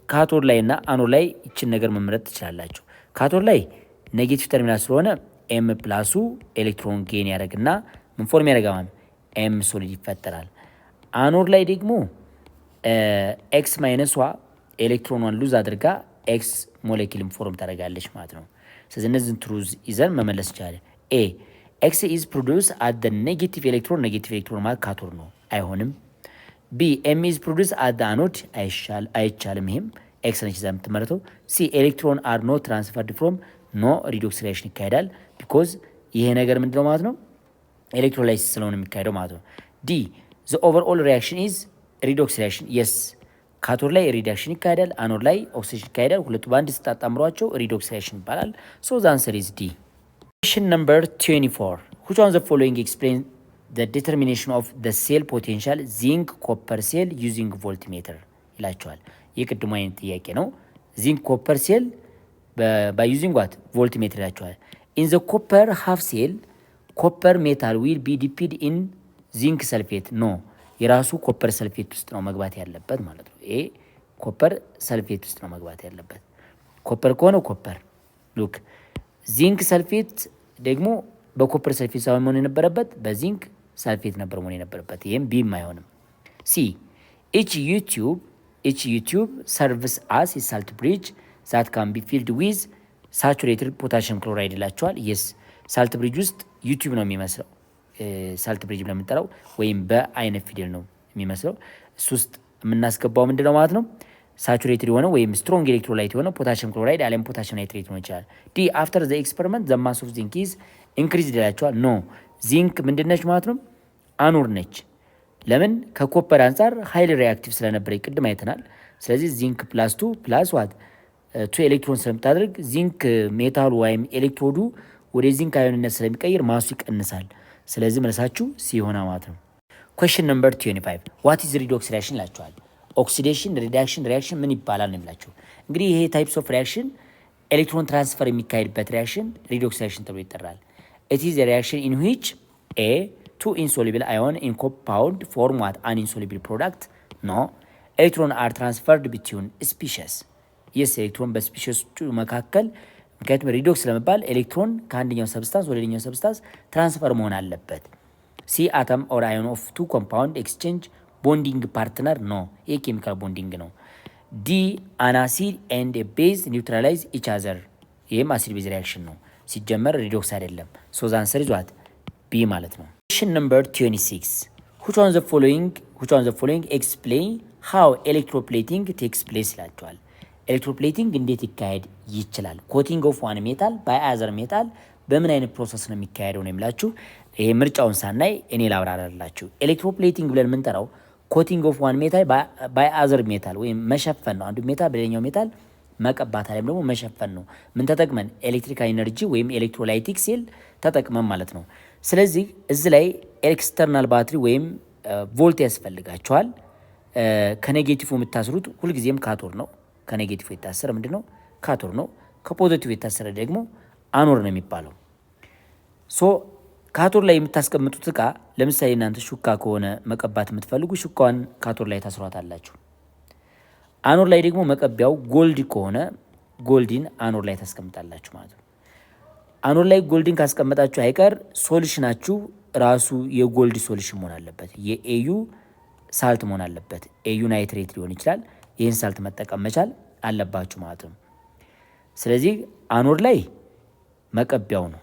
ካቶድ ላይ እና አኖድ ላይ ይችን ነገር መምረጥ ትችላላችሁ። ካቶድ ላይ ኔጌቲቭ ተርሚናል ስለሆነ ኤም ፕላሱ ኤሌክትሮን ጌን ያደርግና ምን ፎርም ያደርጋል? ኤም ሶሊድ ይፈጠራል። አኖድ ላይ ደግሞ ኤክስ ማይነሷ ኤሌክትሮኗን ሉዝ አድርጋ ኤክስ ሞሌኪልን ፎርም ታደርጋለች ማለት ነው። ስለዚህ እነዚህን ትሩዝ ይዘን መመለስ ይቻላል። ኤ X is produced at the negative electron ማለት ካቶድ ነው፣ አይሆንም። B M is produced at the anode አይቻልም፣ ይሄም X ነች እዛ የምትመረተው። C ኤሌክትሮን are not transferred from no redox reaction ይካሄዳል because ይሄ ነገር ምንድነው ማለት ነው? ኤሌክትሮላይሲስ ስለሆነ የሚካሄደው ማለት ነው። D the overall reaction is redox reaction yes ካቶድ ላይ ሪዳክሽን ይካሄዳል፣ አኖድ ላይ ኦክሲዴሽን ይካሄዳል። ሁለቱ በአንድ ስታጣምሯቸው ሪዶክስ ሪአክሽን ይባላል። so the answer is D. Question number 24. Which one of the following explains the determination of the cell potential zinc copper cell using voltmeter ይላቸዋል። የቅድሙ አይነት ጥያቄ ነው። zinc copper cell by using what? voltmeter ይላቸዋል። in the copper half cell copper metal will be dipped in zinc sulfate no የራሱ ኮፐር ሰልፌት ውስጥ ነው መግባት ያለበት ማለት ነው። ይሄ ኮፐር ሰልፌት ውስጥ ነው መግባት ያለበት። ኮፐር ከሆነ ኮፐር ሉክ ዚንክ ሰልፌት ደግሞ በኮፐር ሰልፌት ሳይሆን መሆን የነበረበት በዚንክ ሰልፌት ነበር መሆን የነበረበት። ይሄም ቢም አይሆንም። ሲ each ዩቲዩብ serves as a salt bridge that can be filled with saturated potassium chloride ይላቸዋል። yes ሳልት ብሪጅ ውስጥ ዩቲዩብ ነው የሚመስለው ሳልት ብሪጅ ብለን የምንጠራው ወይም በአይነት ፊደል ነው የሚመስለው። እሱ ውስጥ የምናስገባው ምንድነው ማለት ነው? ሳቹሬትድ የሆነ ወይም ስትሮንግ ኤሌክትሮላይት የሆነ ፖታሽየም ክሎራይድ አለም ፖታሽየም ናይትሬት ሆኖ ይችላል። ዲ አፍተር ዘ ኤክስፐሪመንት ዘ ማስ ኦፍ ዚንክ ኢዝ ኢንክሪዝድ ይላቸዋል። ኖ ዚንክ ምንድነች ማለት ነው? አኖድ ነች። ለምን? ከኮፐር አንጻር ሃይሊ ሪአክቲቭ ስለነበረ ቅድም አይተናል። ስለዚህ ዚንክ ፕላስ 2 ፕላስ ዋት 2 ኤሌክትሮን ስለምታደርግ ዚንክ ሜታሉ ወይም ኤሌክትሮዱ ወደ ዚንክ አዮንነት ስለሚቀይር ማሱ ይቀንሳል። ስለዚህ መልሳችሁ ሲ ሆና ማለት ነው። question number 25 what is redox reaction ይላችኋል። ኦክሲዴሽን ሪዳክሽን ሪአክሽን ምን ይባላል ነው የሚላችሁ። እንግዲህ ይሄ ታይፕስ ኦፍ ሪአክሽን ኤሌክትሮን ትራንስፈር የሚካሄድበት ሪአክሽን ሪዶክስ ሪአክሽን ተብሎ ይጠራል። it is a reaction in which a two insoluble ion in compound form what an insoluble product no electron are transferred between species yes ኤሌክትሮን በስፒሺስ መካከል ምክንያቱም ሪዶክስ ለመባል ኤሌክትሮን ከአንደኛው ሰብስታንስ ወደ ሌላኛው ሰብስታንስ ትራንስፈር መሆን አለበት። ሲ አተም ኦር አዮን ኦፍ ቱ ኮምፓውንድ ኤክስቼንጅ ቦንዲንግ ፓርትነር ኖ፣ ይህ ኬሚካል ቦንዲንግ ነው። ዲ አን አሲድ ኤንድ ቤዝ ኒውትራላይዝ ኢች አዘር፣ ይህም አሲድ ቤዝ ሪያክሽን ነው ሲጀመር ሪዶክስ አይደለም። ሶ ዘ አንሰር ኢዝ ዋት ቢ ማለት ነው። ኩዌስችን ነምበር 26 which one of the following explain how electroplating takes place ይላቸዋል። ኤሌክትሮፕሌቲንግ እንዴት ይካሄድ ይችላል? ኮቲንግ ኦፍ ዋን ሜታል ባይ አዘር ሜታል በምን አይነት ፕሮሰስ ነው የሚካሄደው ነው የሚላችሁ። ይሄ ምርጫውን ሳናይ እኔ ላብራራላችሁ። ኤሌክትሮፕሌቲንግ ብለን የምንጠራው ኮቲንግ ኦፍ ዋን ሜታል ባይ አዘር ሜታል ወይም መሸፈን ነው። አንዱ ሜታል በሌላኛው ሜታል መቀባት አለም ደግሞ መሸፈን ነው። ምን ተጠቅመን? ኤሌክትሪካል ኢነርጂ ወይም ኤሌክትሮላይቲክ ሴል ተጠቅመን ማለት ነው። ስለዚህ እዚህ ላይ ኤክስተርናል ባትሪ ወይም ቮልት ያስፈልጋቸዋል። ከኔጌቲቭ የምታስሩት ሁልጊዜም ካቶር ነው። ከኔጌቲቭ የታሰረ ምንድን ነው? ካቶር ነው። ከፖዚቲቭ የታሰረ ደግሞ አኖር ነው የሚባለው። ሶ ካቶር ላይ የምታስቀምጡት እቃ ለምሳሌ እናንተ ሹካ ከሆነ መቀባት የምትፈልጉ ሹካዋን ካቶር ላይ ታስሯታላችሁ። አኖር ላይ ደግሞ መቀቢያው ጎልድ ከሆነ ጎልዲን አኖር ላይ ታስቀምጣላችሁ ማለት ነው። አኖር ላይ ጎልድን ካስቀመጣችሁ አይቀር ሶሉሽናችሁ ራሱ የጎልድ ሶሉሽን መሆን አለበት። የኤዩ ሳልት መሆን አለበት። ኤዩ ናይትሬት ሊሆን ይችላል። ይህን ሳልት መጠቀም መቻል አለባችሁ ማለት ነው። ስለዚህ አኖር ላይ መቀቢያው ነው።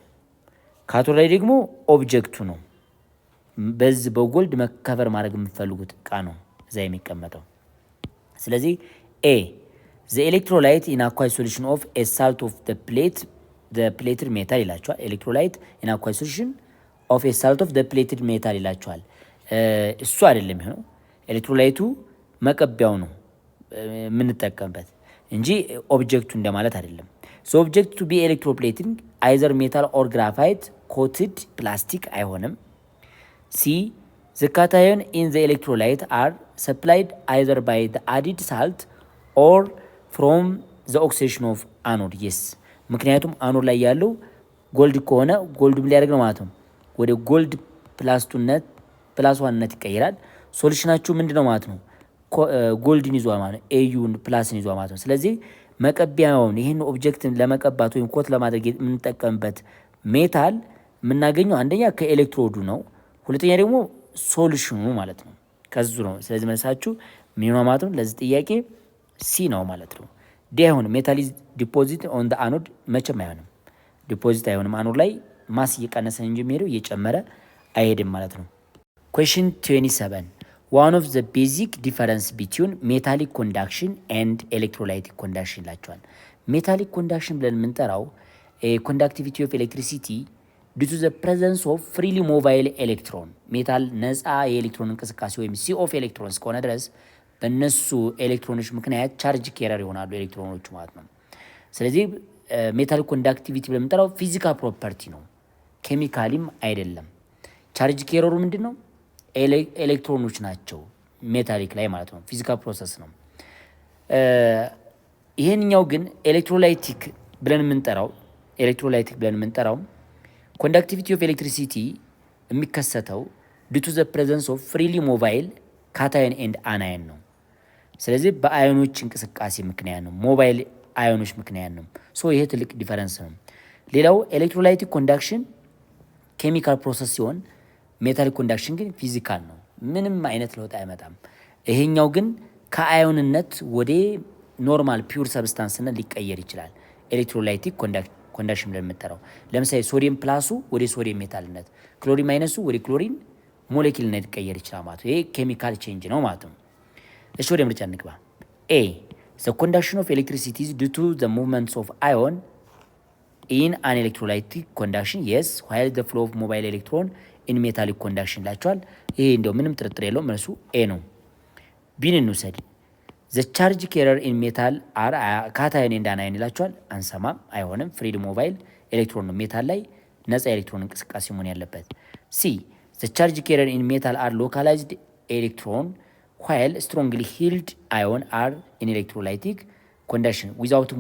ካቶር ላይ ደግሞ ኦብጀክቱ ነው። በዚህ በጎልድ መከቨር ማድረግ የምትፈልጉት እቃ ነው እዛ የሚቀመጠው። ስለዚህ ኤ ዘ ኤሌክትሮላይት ኢን አኳይ ሶሉሽን ኦፍ ኤ ሳልት ኦፍ ፕሌትድ ሜታል ይላቸዋል። ኤሌክትሮላይት ኢን አኳይ ሶሉሽን ኦፍ ኤ ሳልት ኦፍ ፕሌትድ ሜታል ይላቸዋል። እሱ አይደለም የሚሆነው፣ ኤሌክትሮላይቱ መቀቢያው ነው የምንጠቀምበት እንጂ ኦብጀክቱ እንደማለት አይደለም። ሶ ኦብጀክት ቱ ቢ ኤሌክትሮፕሌቲንግ አይዘር ሜታል ኦር ግራፋይት ኮትድ ፕላስቲክ አይሆንም። ሲ ዘ ካታዮን ኢን ዘ ኤሌክትሮላይት አር ሰፕላይድ አይዘር ባይ ዘ አዲድ ሳልት ኦር ፍሮም ዘ ኦክሲዴሽን ኦፍ አኖድ። የስ ምክንያቱም አኖድ ላይ ያለው ጎልድ ከሆነ ጎልድ ምን ሊያደርግ ነው ማለት ነው? ወደ ጎልድ ፕላስ ዋንነት ይቀይራል። ሶሉሽናችሁ ምንድን ነው ማለት ነው? ጎልድን ይዟ ማለት ነው። ኤዩን ፕላስን ይዟ ማለት ነው። ስለዚህ መቀቢያውን ይህን ኦብጀክትን ለመቀባት ወይም ኮት ለማድረግ የምንጠቀምበት ሜታል የምናገኘው አንደኛ ከኤሌክትሮዱ ነው፣ ሁለተኛ ደግሞ ሶሉሽኑ ማለት ነው ከዙ ነው። ስለዚህ መልሳችሁ ምን ነው ማለት ነው? ለዚህ ጥያቄ ሲ ነው ማለት ነው። ዲ አይሆንም። ሜታል ኢዝ ዲፖዚት ኦን ዘ አኖድ መቼም አይሆንም። ዲፖዚት አይሆንም። አኖድ ላይ ማስ እየቀነሰ እንጂ የሚሄደው እየጨመረ አይሄድም ማለት ነው። ኩዌስችን 27 ዋን ኦፍ ዘ ቤዚክ ዲፈረንስ ቢትዊን ሜታሊክ ኮንዳክሽን ኤንድ ኤሌክትሮላይቲክ ኮንዳክሽን ይላቸዋል። ሜታሊክ ኮንዳክሽን ብለን የምንጠራው ኮንዳክቲቪቲ ኦፍ ኤሌክትሪሲቲ ዱ ቱ ዘ ፕሬዘንስ ኦፍ ፍሪሊ ሞባይል ኤሌክትሮን። ሜታል ነፃ የኤሌክትሮን እንቅስቃሴ ወይም ሲ ኦፍ ኤሌክትሮን እስከሆነ ድረስ በእነሱ ኤሌክትሮኖች ምክንያት ቻርጅ ኬረር ይሆናሉ ኤሌክትሮኖቹ ማለት ነው። ስለዚህ ሜታሊክ ኮንዳክቲቪቲ ብለን የምንጠራው ፊዚካል ፕሮፐርቲ ነው፣ ኬሚካሊም አይደለም። ቻርጅ ኬረሩ ምንድን ነው? ኤሌክትሮኖች ናቸው ሜታሊክ ላይ ማለት ነው። ፊዚካል ፕሮሰስ ነው። ይሄንኛው ግን ኤሌክትሮላይቲክ ብለን የምንጠራው ኮንዳክቲቪቲ ኦፍ ኤሌክትሪሲቲ የሚከሰተው ዱ ቱ ዘ ፕሬዘንስ ኦፍ ፍሪሊ ሞባይል ካታዮን ኤንድ አናየን ነው። ስለዚህ በአዮኖች እንቅስቃሴ ምክንያት ነው፣ ሞባይል አዮኖች ምክንያት ነው። ሶ ይሄ ትልቅ ዲፈረንስ ነው። ሌላው ኤሌክትሮላይቲክ ኮንዳክሽን ኬሚካል ፕሮሰስ ሲሆን ሜታሊክ ኮንዳክሽን ግን ፊዚካል ነው፣ ምንም አይነት ለውጥ አይመጣም። ይሄኛው ግን ከአዮንነት ወደ ኖርማል ፒውር ሰብስታንስነት ሊቀየር ይችላል። ኤሌክትሮላይቲክ ኮንዳክሽን ብለን የምንጠራው ለምሳሌ ሶዲየም ፕላሱ ወደ ሶዲየም ሜታልነት፣ ክሎሪን ማይነሱ ወደ ክሎሪን ሞሌኪልነት ሊቀየር ይችላል ማለት ነው። ይሄ ኬሚካል ቼንጅ ነው ማለት ነው። እሺ ወደ ምርጫ እንግባ። ኤ ዘ ኮንዳክሽን ኦፍ ኤሌክትሪሲቲ ዱ ቱ ዘ ሙቭመንትስ ኦፍ አዮን ኢን አን ኤሌክትሮላይቲክ ኮንዳክሽን የስ ዋይል ዘ ፍሎ ኦፍ ሞባይል ኤሌክትሮን ኢን ሜታሊክ ኮንዳክሽን ይላቸዋል። ይሄ እንደው ምንም ጥርጥር የለውም መልሱ ኤ ነው። ቢን እንውሰድ። ዘ ቻርጅ ኬረር ኢን ሜታል አር ካታዮን ኤንድ አናዮን ይላቸዋል። አንሰማም፣ አይሆንም። ፍሪ ሞባይል ኤሌክትሮን ነው ሜታል ላይ ነፃ ኤሌክትሮን እንቅስቃሴ መሆን ያለበት። ሲ ዘ ቻርጅ ኬረር ኢን ሜታል አር ሎካላይዝድ ኤሌክትሮን ዋይል ስትሮንግሊ ሂልድ አዮን አር ኢን ኤሌክትሮላይቲክ ኮንዳክሽን ዊዛውት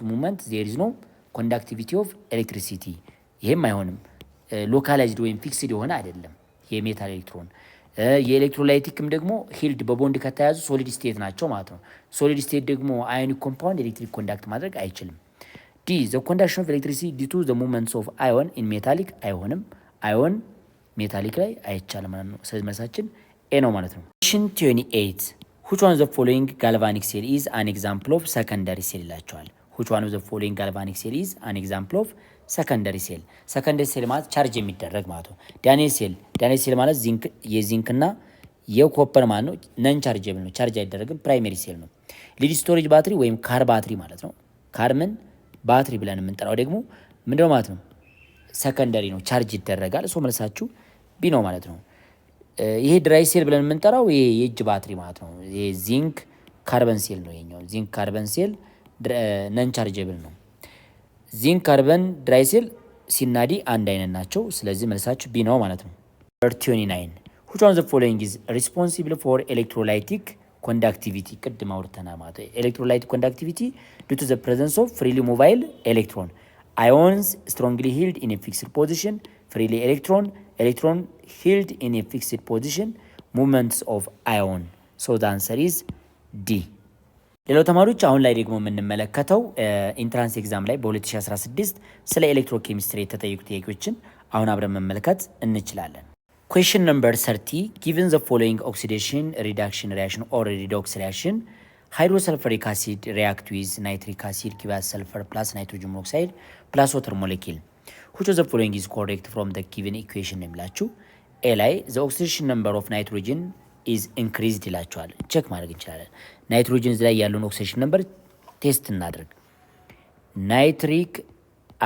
ሙቭመንት ዜር ኢዝ ኖ ኮንዳክቲቪቲ ኦፍ ኤሌክትሪሲቲ። ይሄም አይሆንም። ሎካላይዝድ ወይም ፊክስድ የሆነ አይደለም የሜታል ኤሌክትሮን። የኤሌክትሮላይቲክም ደግሞ ሂልድ በቦንድ ከተያዙ ሶሊድ ስቴት ናቸው ማለት ነው። ሶሊድ ስቴት ደግሞ አዮኒክ ኮምፓውንድ ኤሌክትሪክ ኮንዳክት ማድረግ አይችልም። ዲ ዘ ኮንዳክሽን ኦፍ ኤሌክትሪሲቲ ዲ ቱ ዘ ሙቭመንትስ ኦፍ አዮን ኢን ሜታሊክ አይሆንም። አዮን ሜታሊክ ላይ አይቻልም ማለት ነው። ስለዚህ መልሳችን ኤ ነው ማለት ነው። ኩዌስችን 28 which one of the following galvanic cell is an example of secondary cell ይላቸዋል። which one of the following galvanic cell is an example of secondary cell secondary cell ማለት ቻርጅ የሚደረግ ማለት ነው። ዳንኤል ሴል ማለት የዚንክና የኮፐር ማለት ነው። ነን ቻርጀብል ነው፣ ቻርጅ አይደረግም። ፕራይመሪ ሴል ነው። ሊድ ስቶሬጅ ባትሪ ወይም ካር ባትሪ ማለት ነው። ካርምን ባትሪ ብለን የምንጠራው ደግሞ ምንድነው ማለት ነው? ሰከንደሪ ነው፣ ቻርጅ ይደረጋል። ሶ መልሳችሁ ቢ ነው ማለት ነው። ይሄ ድራይ ሴል ብለን የምንጠራው ይሄ የእጅ ባትሪ ማለት ነው። ይሄ ዚንክ ካርበን ሴል ነው። ይሄኛው ዚንክ ካርበን ሴል ነን ቻርጀብል ነው። ዚንክ ካርበን ድራይ ሴል ሲናዲ አንድ አይነት ናቸው። ስለዚህ መልሳችሁ ቢ ነው ማለት ነው። 29 which one of the following is responsible for electrolytic conductivity ቅድም አውርተናል ማለት ነው። electrolytic conductivity due to the presence of freely mobile electron ions strongly held in a fixed position freely electron held in a fixed position movements of ion so the answer is D። ሌላው ተማሪዎች አሁን ላይ ደግሞ የምንመለከተው ኢንትራንስ ኤግዛም ላይ በ2016 ስለ ኤሌክትሮኬሚስትሪ የተጠየቁ ጥያቄዎችን አሁን አብረን መመልከት እንችላለን። Question number 30 given the following oxidation reduction reaction or redox reaction hydrosulfuric acid react with nitric acid give us sulfur plus nitrogen monoxide plus water molecule which of the following is correct from the given equation የሚላችሁ ኤ ላይ the oxidation number of nitrogen is increased ይላችኋል። ቼክ ማድረግ እንችላለን። ናይትሮጅን ላይ ያለውን ኦክሲዴሽን ነምበር ቴስት እናድርግ። ናይትሪክ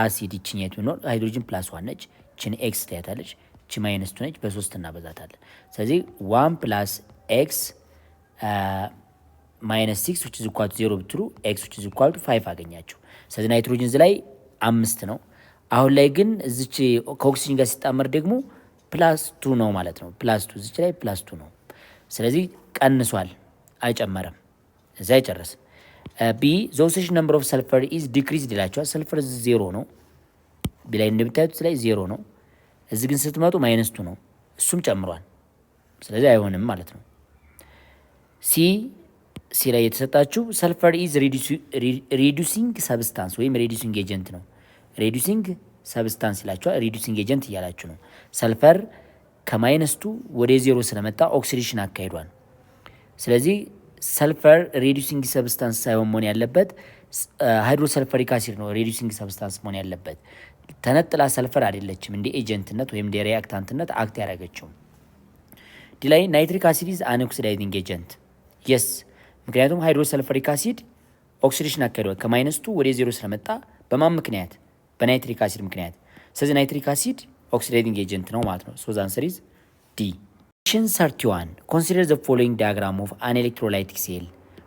አሲድ ይችኛት ቢኖር ሃይድሮጅን ፕላስ 1 ነች፣ ችን ኤክስ ታያታለች፣ ች ማይነስ 2 ነች፣ በ3 እናበዛታለን። ስለዚህ 1 ፕላስ ኤክስ ማይነስ 6 which is equal to 0 ብትሉ ኤክስ which is equal to 5 አገኛችሁ። ስለዚህ ናይትሮጅን ላይ 5 ነው። አሁን ላይ ግን እዚች ከኦክሲጅን ጋር ሲጣመር ደግሞ ፕላስ 2 ነው ማለት ነው። ፕላስ 2 እዚች ላይ ፕላስ 2 ነው። ስለዚህ ቀንሷል፣ አይጨመረም። እዛ አይጨረስም። ቢ ዘ ኦክሲዴሽን ነምበር ኦፍ ሰልፈር ኢዝ ዲክሪዝድ ይላቸዋል። ሰልፈር 0 ነው። ቢ ላይ እንደምታዩት ላይ 0 ነው። እዚህ ግን ስትመጡ ማይነስ 2 ነው፣ እሱም ጨምሯል። ስለዚህ አይሆንም ማለት ነው። ሲ ላይ የተሰጣችሁ ሰልፈር ኢዝ ሪዱሲንግ ሰብስታንስ ወይም ሪዱሲንግ ኤጀንት ነው። ሪዱሲንግ ሰብስታንስ ይላቸዋል። ሪዱሲንግ ኤጀንት እያላችሁ ነው። ሰልፈር ከማይነስ 2 ወደ 0 ስለመጣ ኦክሲዴሽን አካሂዷል። ስለዚህ ሰልፈር ሬዲዩሲንግ ሰብስታንስ ሳይሆን መሆን ያለበት ሃይድሮሰልፈሪክ አሲድ ነው ሬዲዩሲንግ ሰብስታንስ መሆን ያለበት። ተነጥላ ሰልፈር አይደለችም እንደ ኤጀንትነት ወይም እንደ ሪአክታንትነት አክት ያደረገችው። ዲ ላይ ናይትሪክ አሲድ ኢዝ አን ኦክሲዳይዚንግ ኤጀንት የስ፣ ምክንያቱም ሃይድሮሰልፈሪክ አሲድ ኦክሲዴሽን አካሂዷል ከማይነስ 2 ወደ 0 ስለመጣ በማን ምክንያት? በናይትሪክ አሲድ ምክንያት። ስለዚህ ናይትሪክ አሲድ ኦክሲዳይዚንግ ኤጀንት ነው ማለት ነው። ሶ ዘ አንሰር ኢዝ ዲ። Question 31 consider the following diagram of an electrolytic cell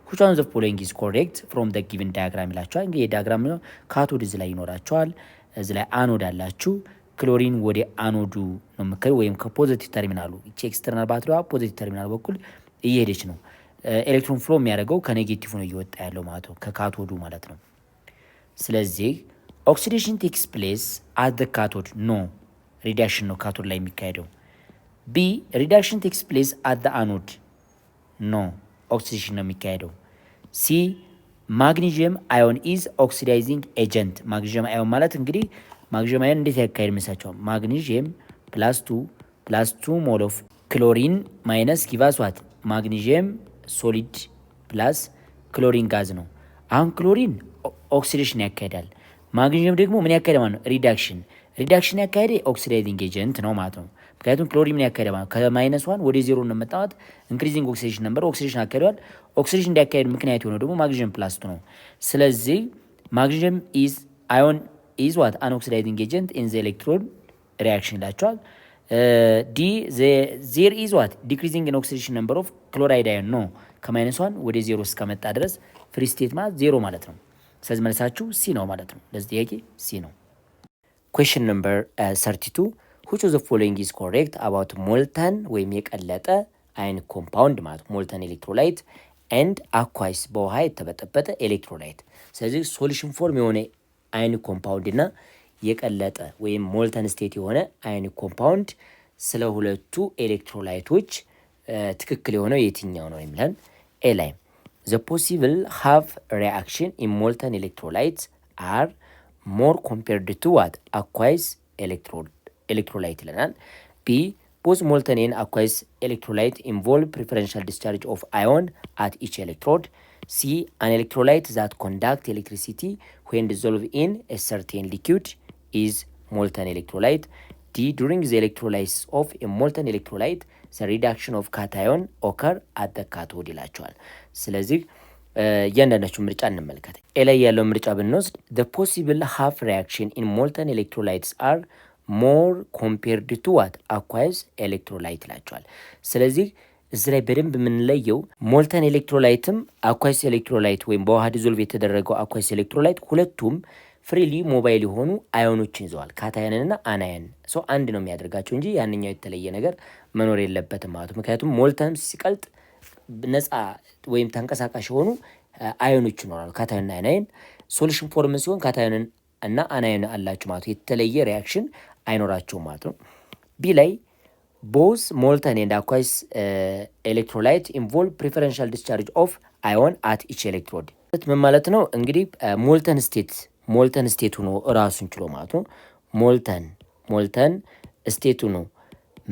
which one of the following is correct from the given diagram ይላችኋል። እንግዲህ የዲያግራም ነው። ካቶድ እዚህ ላይ ይኖራቸዋል። እዚህ ላይ አኖድ አላችሁ። ክሎሪን ወደ አኖዱ ነው ምከር ወይም ከፖዚቲቭ ተርሚናሉ እቺ ኤክስተርናል ባትሪዋ ፖዚቲቭ ተርሚናል በኩል እየሄደች ነው። ኤሌክትሮን ፍሎ የሚያደርገው ከኔጌቲቭ ነው እየወጣ ያለው ማለት ነው፣ ከካቶዱ ማለት ነው። ስለዚህ ኦክሲዴሽን ቴክስ ፕሌስ አት ዘ ካቶድ ኖ፣ ሪዳክሽን ነው ካቶድ ላይ የሚካሄደው። ቢ ሪዳክሽን ቴክስ ፕሌስ አት ዘ አኖድ ኖ፣ ኦክሲዴሽን ነው የሚካሄደው። ሲ ማግኒዥየም አዮን ኢዝ ኦክሲዳይዚንግ ኤጀንት። ማግኒዥየም አዮን ማለት እንግዲህ ማግኒዥየም አዮን እንዴት ያካሄድ መሳቸው? ማግኒዥየም ፕላስ 2 ሞል ኦፍ ክሎሪን ማይነስ ጊቫስዋት ማግኒዥየም ሶሊድ ፕላስ ክሎሪን ጋዝ ነው። አሁን ክሎሪን ኦክሲዴሽን ያካሄዳል፣ ማግኒዥየም ደግሞ ምን ያካሄደ ማለት ነው? ሪዳክሽን ያካሄደ ኦክሲዳይዚንግ ኤጀንት ነው ማለት ነው። ምክንያቱም ክሎሪን ምን ያካሄደ ማለት ከማይነስ 1 ወደ 0 ነው መጣጣት ኢንክሪዚንግ ኦክሲዴሽን ነበር፣ ኦክሲዴሽን አካሄዷል። ኦክሲዴሽን እንዲያካሄድ ምክንያት የሆነው ደግሞ ማግኒዥየም ፕላስ 2 ነው። ስለዚህ ማግኒዥየም ኢዝ አዮን ኢዝ ዋት አን ኦክሲዳይዚንግ ኤጀንት ኢን ዘ ኤሌክትሮን ሪአክሽን ይላቸዋል። ዲ ዜር ኢዝ ዋት ዲክሪዚንግ ኢን ኦክሲዴሽን ነምበር ኦፍ ክሎራይድ አዮን ነው። ከማይነስ 1 ወደ 0 እስከመጣ ድረስ ፍሪ ስቴት ማለት 0 ማለት ነው። ስለዚህ መልሳችሁ ሲ ነው ማለት ነው። ለዚህ ጥያቄ ሲ ነው። ኩዌስችን ነምበር 32 which of the following is correct about molten ወይም የቀለጠ አይን ኮምፓውንድ ማለት ሞልተን ኤሌክትሮላይት ኤንድ አኳይስ በውሃ የተበጠበጠ ኤሌክትሮላይት። ስለዚህ ሶሉሽን ፎርም የሆነ አይን ኮምፓውንድ እና የቀለጠ ወይም ሞልተን ስቴት የሆነ አይን ኮምፓውንድ ስለ ሁለቱ ኤሌክትሮላይቶች ትክክል የሆነው የትኛው ነው የሚለን ኤ ላይ the possible half reaction in molten electrolytes are more compared to what aqueous electrolyte ይለናል። ቢ both molten and aqueous electrolyte involve preferential discharge of ion at each electrode. C. An electrolyte that conduct electricity when dissolved in a certain liquid is molten electrolyte. D. During the electrolysis of a molten electrolyte, the reduction of cation occur at the cathode ይላቸዋል። ስለዚህ እያንዳንዳችሁ ምርጫ እንመልከት። ኤ ላይ ያለው ምርጫ ብንወስድ the possible half reaction in molten electrolytes are more compared to what aqueous electrolyte ይላቸዋል። ስለዚህ እዚህ ላይ በደንብ የምንለየው ሞልተን ኤሌክትሮላይትም አኳይስ ኤሌክትሮላይት ወይም በውሃ ዲዞልቭ የተደረገው አኳይስ ኤሌክትሮላይት ሁለቱም ፍሪሊ ሞባይል የሆኑ አዮኖችን ይዘዋል። ካታየንና አናየን ሰው አንድ ነው የሚያደርጋቸው እንጂ ያንኛው የተለየ ነገር መኖር የለበትም ማለት ነው። ምክንያቱም ሞልተን ሲቀልጥ ነፃ ወይም ተንቀሳቃሽ የሆኑ አዮኖች ይኖራሉ፣ ካታየንና አናየን። ሶሉሽን ፎርም ሲሆን ካታየንን እና አናየን አላቸው ማለት ነው። የተለየ ሪያክሽን አይኖራቸውም ማለት ነው። ቢ ላይ both molten and aqueous electrolyte involve preferential discharge of ion at each electrode ምን ማለት ነው? እንግዲህ ሞልተን ስቴት ሆኖ ራሱን ችሎ ማለት ነው። ሞልተን ስቴት ሆኖ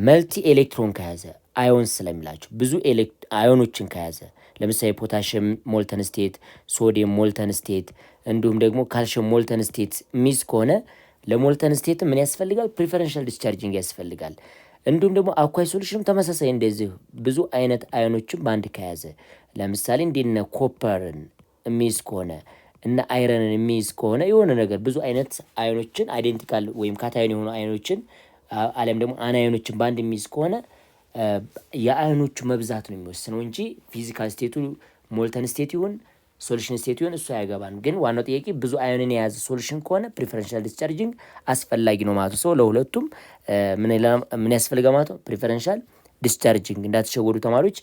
መልቲ ኤሌክትሮን ከያዘ አዮን ስለሚላቸው ብዙ አዮኖችን ከያዘ ለምሳሌ ፖታሽየም ሞልተን ስቴት፣ ሶዲየም ሞልተን ስቴት እንዲሁም ደግሞ ካልሽየም ሞልተን ስቴት ሚስ ከሆነ ለሞልተን ስቴት ምን ያስፈልጋል? ፕሪፈረንሻል ዲስቻርጂንግ ያስፈልጋል። እንዲሁም ደግሞ አኳይ ሶሉሽንም ተመሳሳይ እንደዚህ ብዙ አይነት አዮኖችን በአንድ ከያዘ ለምሳሌ እንደነ ኮፐርን የሚይዝ ከሆነ እና አይረንን የሚይዝ ከሆነ የሆነ ነገር ብዙ አይነት አዮኖችን አይዴንቲካል ወይም ካታዮን የሆኑ አዮኖችን አለም ደግሞ አናዮኖችን በአንድ የሚይዝ ከሆነ የአዮኖቹ መብዛት ነው የሚወስነው እንጂ ፊዚካል ስቴቱ ሞልተን ስቴት ይሁን ሶሉሽን ስቴት ይሁን እሱ አያገባንም። ግን ዋናው ጥያቄ ብዙ አዮንን የያዘ ሶሉሽን ከሆነ ፕሪፈረንሻል ዲስቻርጂንግ አስፈላጊ ነው ማለት ነው። ለሁለቱም ምን ያስፈልጋል ማለት ነው? ፕሪፈረንሻል ዲስቻርጂንግ። እንዳትሸወዱ ተማሪዎች፣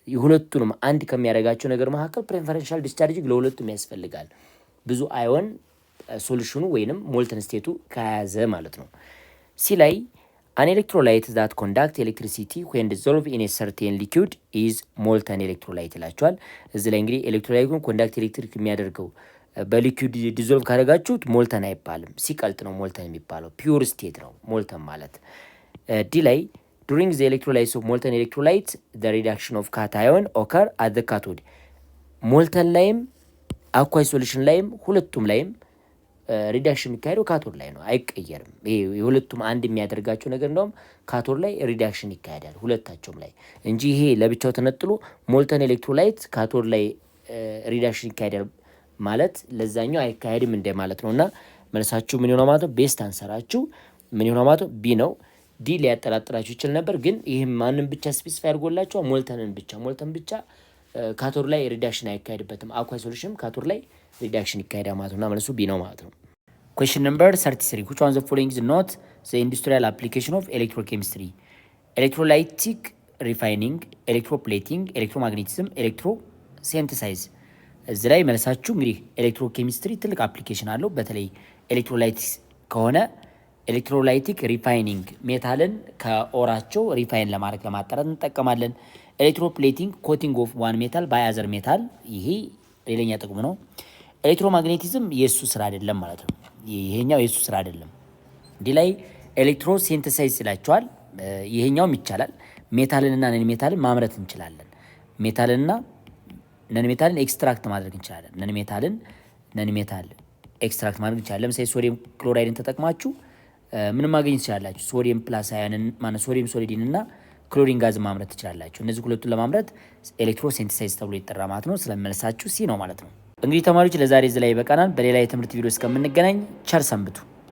ሁለቱንም አንድ ከሚያደርጋቸው ነገር መካከል ፕሪፈረንሻል ዲስቻርጂንግ ለሁለቱም ያስፈልጋል፣ ብዙ አዮን ሶሉሽኑ ወይንም ሞልተን ስቴቱ ከያዘ ማለት ነው። ሲ ላይ an electrolyte that conduct electricity when dissolved in a certain liquid is molten electrolyte ይላቸዋል። እዚህ ላይ እንግዲህ ኤሌክትሮላይቱን ኮንዳክት ኤሌክትሪክ የሚያደርገው በሊኩዊድ ዲዞልቭ ካደረጋችሁት ሞልተን አይባልም፣ ሲቀልጥ ነው ሞልተን የሚባለው። ፒውር ስቴት ነው ሞልተን ማለት። ዲ ላይ during the electrolysis of molten electrolyte the reduction of cation occur at the cathode ሞልተን ላይም አኳይ ሶሉሽን ላይም ሁለቱም ላይም ሪዳክሽን የሚካሄደው ካቶድ ላይ ነው፣ አይቀየርም። ይሄ የሁለቱም አንድ የሚያደርጋቸው ነገር እንደውም ካቶድ ላይ ሪዳክሽን ይካሄዳል ሁለታቸውም ላይ እንጂ ይሄ ለብቻው ተነጥሎ ሞልተን ኤሌክትሮላይት ካቶድ ላይ ሪዳክሽን ይካሄዳል ማለት ለዛኛው አይካሄድም እንደ ማለት ነውና መልሳችሁ ምን ይሆናል ማለት ነው? ቤስት አንሰራችሁ ምን ይሆናል ማለት ነው? ቢ ነው። ዲ ሊያጠራጥራችሁ ይችላል ነበር፣ ግን ይሄም ማንም ብቻ ስፔሲፋይ አድርጎላችሁ ሞልተን ብቻ ካቶድ ላይ ሪዳክሽን አይካሄድበትም። አኳይ ሶሉሽን ካቶድ ላይ ሪዳክሽን ይካሄዳል ማለት ነውና መልሱ ቢ ነው ማለት ነው። Question number 33. Which one of the following is not the industrial application of electrochemistry? Electrolytic refining, electroplating, electromagnetism, electrosynthesis. እዚህ ላይ መልሳችሁ እንግዲህ ኤሌክትሮኬሚስትሪ ትልቅ አፕሊኬሽን አለው። በተለይ ኤሌክትሮላይቲክስ ከሆነ ኤሌክትሮላይቲክ ሪፋይኒንግ ሜታልን ከኦራቸው ሪፋይን ለማድረግ ለማጣራት እንጠቀማለን። ኤሌክትሮፕሌቲንግ ኮቲንግ ኦፍ ዋን ሜታል ባይ አዘር ሜታል፣ ይሄ ሌላኛ ጥቅሙ ነው። ኤሌክትሮማግኔቲዝም የሱ ስራ አይደለም ማለት ነው። ይሄኛው የሱ ስራ አይደለም። ዲ ላይ ኤሌክትሮሲንተሳይዝ ይላቸዋል። ይሄኛውም ይቻላል። ሜታልንና ነን ሜታልን ማምረት እንችላለን። ሜታልንና ነን ሜታልን ኤክስትራክት ማድረግ እንችላለን። ነን ሜታል ኤክስትራክት ማድረግ እንችላለን። ለምሳሌ ሶዲየም ክሎራይድን ተጠቅማችሁ ምንም ማግኘት ትችላላችሁ። ሶዲየም ፕላስ አዮንን ማለት ሶዲየም ሶሊዲን እና ክሎሪን ጋዝ ማምረት ትችላላችሁ። እነዚህ ሁለቱን ለማምረት ኤሌክትሮሲንተሳይዝ ተብሎ ይጠራ ማለት ነው። ስለመለሳችሁ ሲ ነው ማለት ነው። እንግዲህ ተማሪዎች ለዛሬ እዚህ ላይ ይበቃናል። በሌላ የትምህርት ቪዲዮ እስከምንገናኝ ቸር ሰንብቱ።